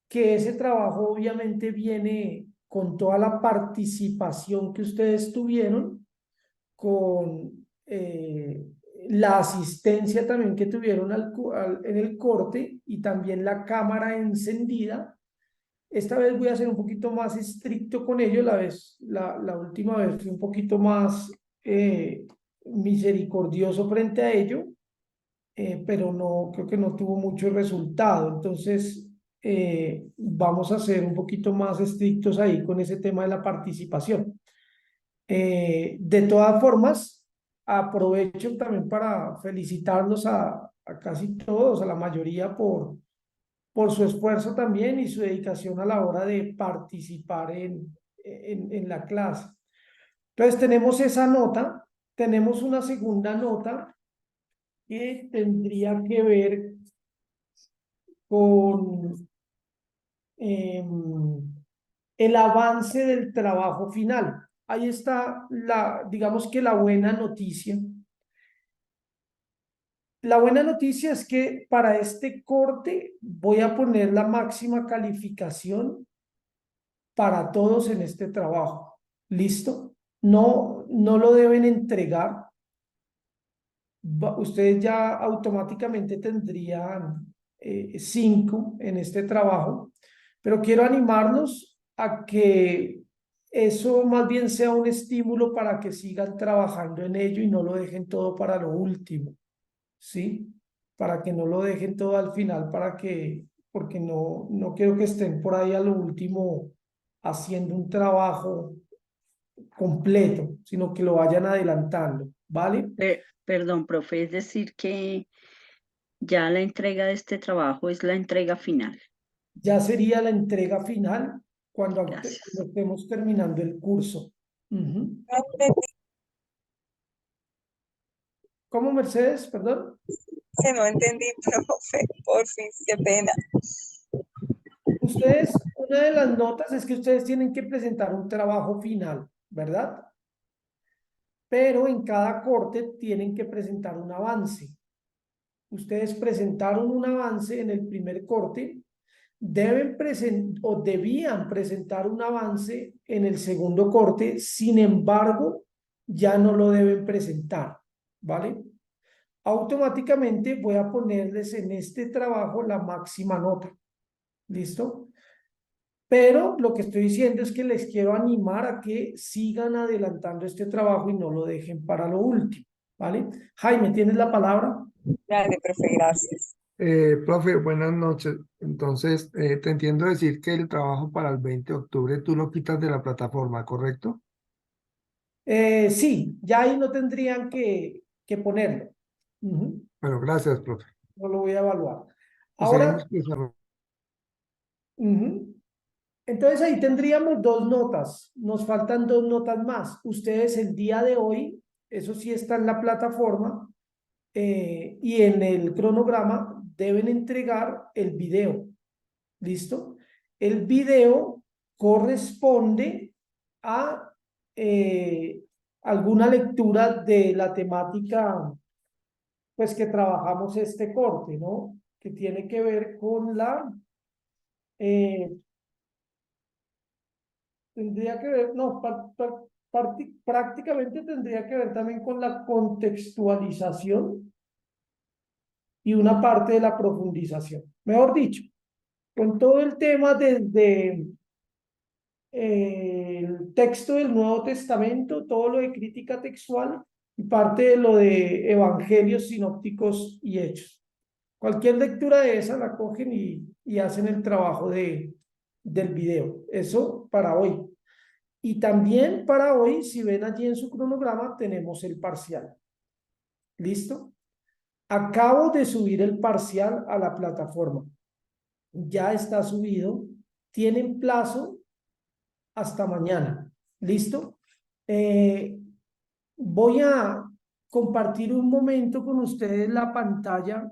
que ese trabajo obviamente viene con toda la participación que ustedes tuvieron, con la asistencia también que tuvieron en el corte y también la cámara encendida. Esta vez voy a ser un poquito más estricto con ello. La última vez fui un poquito más misericordioso frente a ello, pero no, creo que no tuvo mucho resultado. Entonces, vamos a ser un poquito más estrictos ahí con ese tema de la participación. De todas formas, aprovecho también para felicitarlos a casi todos, a la mayoría, por su esfuerzo también y su dedicación a la hora de participar en la clase. Entonces, tenemos esa nota, tenemos una segunda nota que tendría que ver con el avance del trabajo final. Ahí está digamos que la buena noticia. La buena noticia es que para este corte voy a poner la máxima calificación para todos en este trabajo. ¿Listo? No, no lo deben entregar. Ustedes ya automáticamente tendrían 5 en este trabajo, pero quiero animarlos a que eso más bien sea un estímulo para que sigan trabajando en ello y no lo dejen todo para lo último, ¿sí? Para que no lo dejen todo al final, porque no quiero que estén por ahí a lo último haciendo un trabajo completo, sino que lo vayan adelantando, ¿vale? Perdón, profe, es decir que ya la entrega de este trabajo es la entrega final. Ya sería la entrega final cuando Gracias. estemos terminando el curso. No entendí, ¿Cómo, Mercedes? Perdón. que no entendí, profe, por fin, qué pena. Ustedes, una de las notas es que ustedes tienen que presentar un trabajo final, ¿verdad? Pero en cada corte tienen que presentar un avance. Ustedes presentaron un avance en el primer corte, debían presentar un avance en el segundo corte, sin embargo, ya no lo deben presentar, ¿vale? Automáticamente voy a ponerles en este trabajo la máxima nota, ¿listo? Pero lo que estoy diciendo es que les quiero animar a que sigan adelantando este trabajo y no lo dejen para lo último, ¿vale? Jaime, ¿tienes la palabra? Dale, profe, gracias. Profe, buenas noches. Entonces, te entiendo decir que el trabajo para el 20 de octubre tú lo quitas de la plataforma, ¿correcto? Sí, ya ahí no tendrían que ponerlo. Ujú, Bueno, gracias, profe. no lo voy a evaluar. Y Ahora, seguimos desarrollando. ujú, entonces ahí tendríamos 2 notas. Nos faltan 2 notas más. Ustedes el día de hoy, eso sí está en la plataforma, y en el cronograma deben entregar el video. ¿Listo? El video corresponde a alguna lectura de la temática, pues que trabajamos este corte, ¿no? Que tiene que ver con eh, tendría que ver, no, prácticamente tendría que ver también con la contextualización y una parte de la profundización. Mejor dicho, con todo el tema desde el texto del Nuevo Testamento, todo lo de crítica textual y parte de lo de evangelios sinópticos y hechos. Cualquier lectura de esa la cogen y hacen el trabajo del video. Eso para hoy. Y también para hoy, si ven allí en su cronograma, tenemos el parcial. ¿Listo? Acabo de subir el parcial a la plataforma. Ya está subido tienen plazo hasta mañana. ¿Listo? Voy a compartir un momento con ustedes la pantalla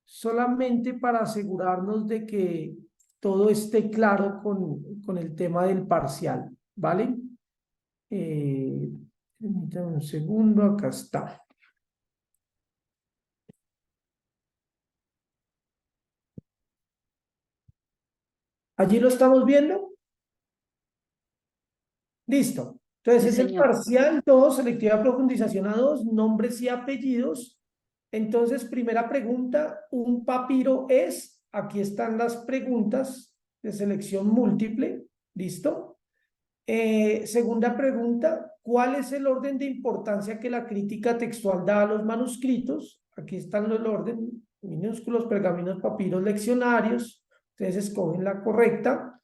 solamente para asegurarnos de que todo esté claro con el tema del parcial, ¿vale? Permítanme un segundo, acá está. ¿Allí lo estamos viendo? Listo. Entonces Sí, es el señor. parcial 2, selectividad profundización a 2, nombres y apellidos. Entonces, primera pregunta, ¿un papiro es? Aquí están las preguntas de selección múltiple. ¿Listo? Segunda pregunta, ¿cuál es el orden de importancia que la crítica textual da a los manuscritos? Aquí están el orden, minúsculos, pergaminos, papiros, leccionarios. Ustedes escogen la correcta.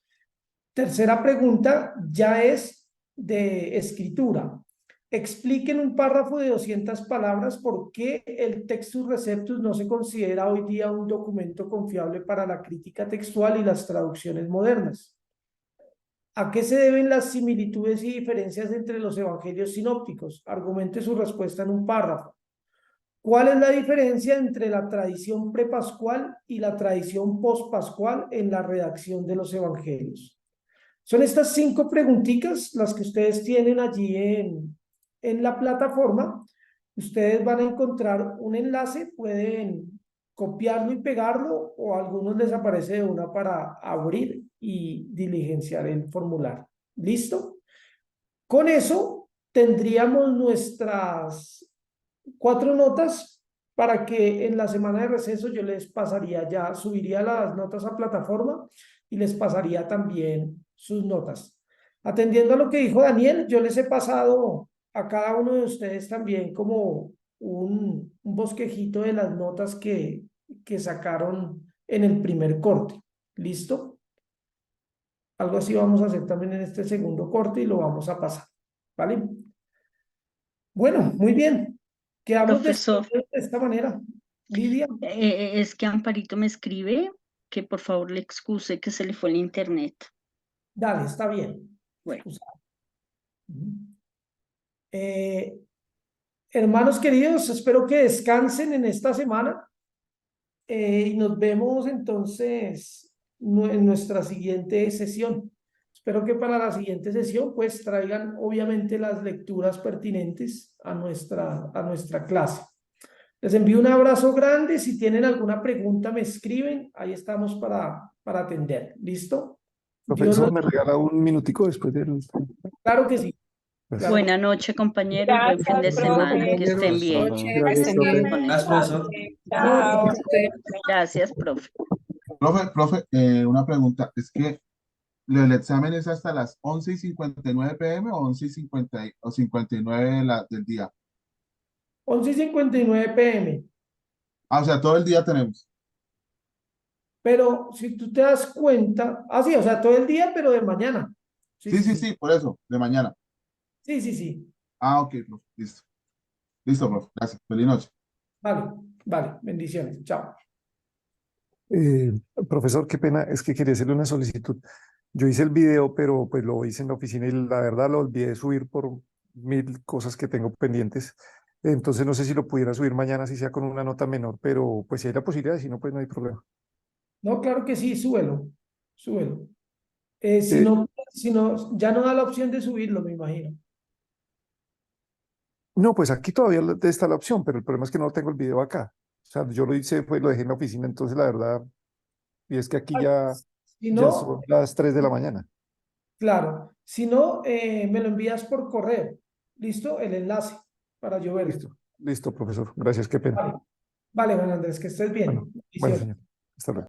Tercera pregunta, ya es de escritura. Explique en un párrafo de 200 palabras por qué el Textus Receptus no se considera hoy día un documento confiable para la crítica textual y las traducciones modernas. ¿A qué se deben las similitudes y diferencias entre los evangelios sinópticos? Argumente su respuesta en un párrafo. ¿Cuál es la diferencia entre la tradición prepascual y la tradición pospascual en la redacción de los evangelios? Son estas 5 preguntitas las que ustedes tienen allí en la plataforma. Ustedes van a encontrar un enlace, pueden copiarlo y pegarlo, o a algunos les aparece de una para abrir y diligenciar el formulario. ¿Listo? Con eso tendríamos nuestras 4 notas para que en la semana de receso yo les pasaría ya, subiría las notas a plataforma y les pasaría también sus notas. Atendiendo a lo que dijo Daniel, yo les he pasado a cada uno de ustedes también como un bosquejito de las notas que sacaron en el primer corte. ¿Listo? Algo así vamos a hacer también en este segundo corte y lo vamos a pasar. ¿Vale? Bueno, muy bien. Quedamos Profesor, de esta manera. Lidia. es que Amparito me escribe que por favor le excuse que se le fue el internet. Dale, está bien. Bueno. Hermanos queridos, espero que descansen en esta semana y nos vemos entonces en nuestra siguiente sesión. Espero que para la siguiente sesión pues traigan obviamente las lecturas pertinentes a nuestra clase. Les envío un abrazo grande. Si tienen alguna pregunta me escriben. Ahí estamos para atender. ¿Listo? Profesor, ¿me regala un minutico después del...? Claro que sí. Gracias. Buena noche, compañeros. Buen fin de Gracias, semana. profe. Que estén bien. Gracias, profe. Gracias, profesor. Chao. Gracias, profe. Profe, una pregunta. Es que el examen es hasta las 11:59 p.m. o 59 del día. 11:59 p.m. Ah, o sea, todo el día tenemos. Pero si tú te das cuenta, sí, o sea, todo el día, pero de mañana. Sí, por eso, de mañana. Sí. Ah, ok, profe, listo. Listo, profe. Gracias. Feliz noche. Vale. Bendiciones. Chao. Profesor, qué pena, es que quería hacerle una solicitud. Yo hice el video, pero pues lo hice en la oficina y la verdad lo olvidé subir por 1000 cosas que tengo pendientes. Entonces no sé si lo pudiera subir mañana, si sea con una nota menor, pero pues si hay la posibilidad, si no, pues no hay problema. No, claro que sí, súbelo. Si Eh, no, ya no da la opción de subirlo, me imagino. No, pues aquí todavía está la opción, pero el problema es que no tengo el video acá. O sea, yo lo hice, pues lo dejé en la oficina, entonces la verdad, y es que aquí ya Si no, son las 3 de la mañana. claro. Si no, me lo envías por correo. ¿Listo? El enlace para yo verlo. Listo, profesor. Gracias, qué pena. Vale, Juan Andrés, que estés bien. Bueno, Bendiciones. señor. Hasta luego.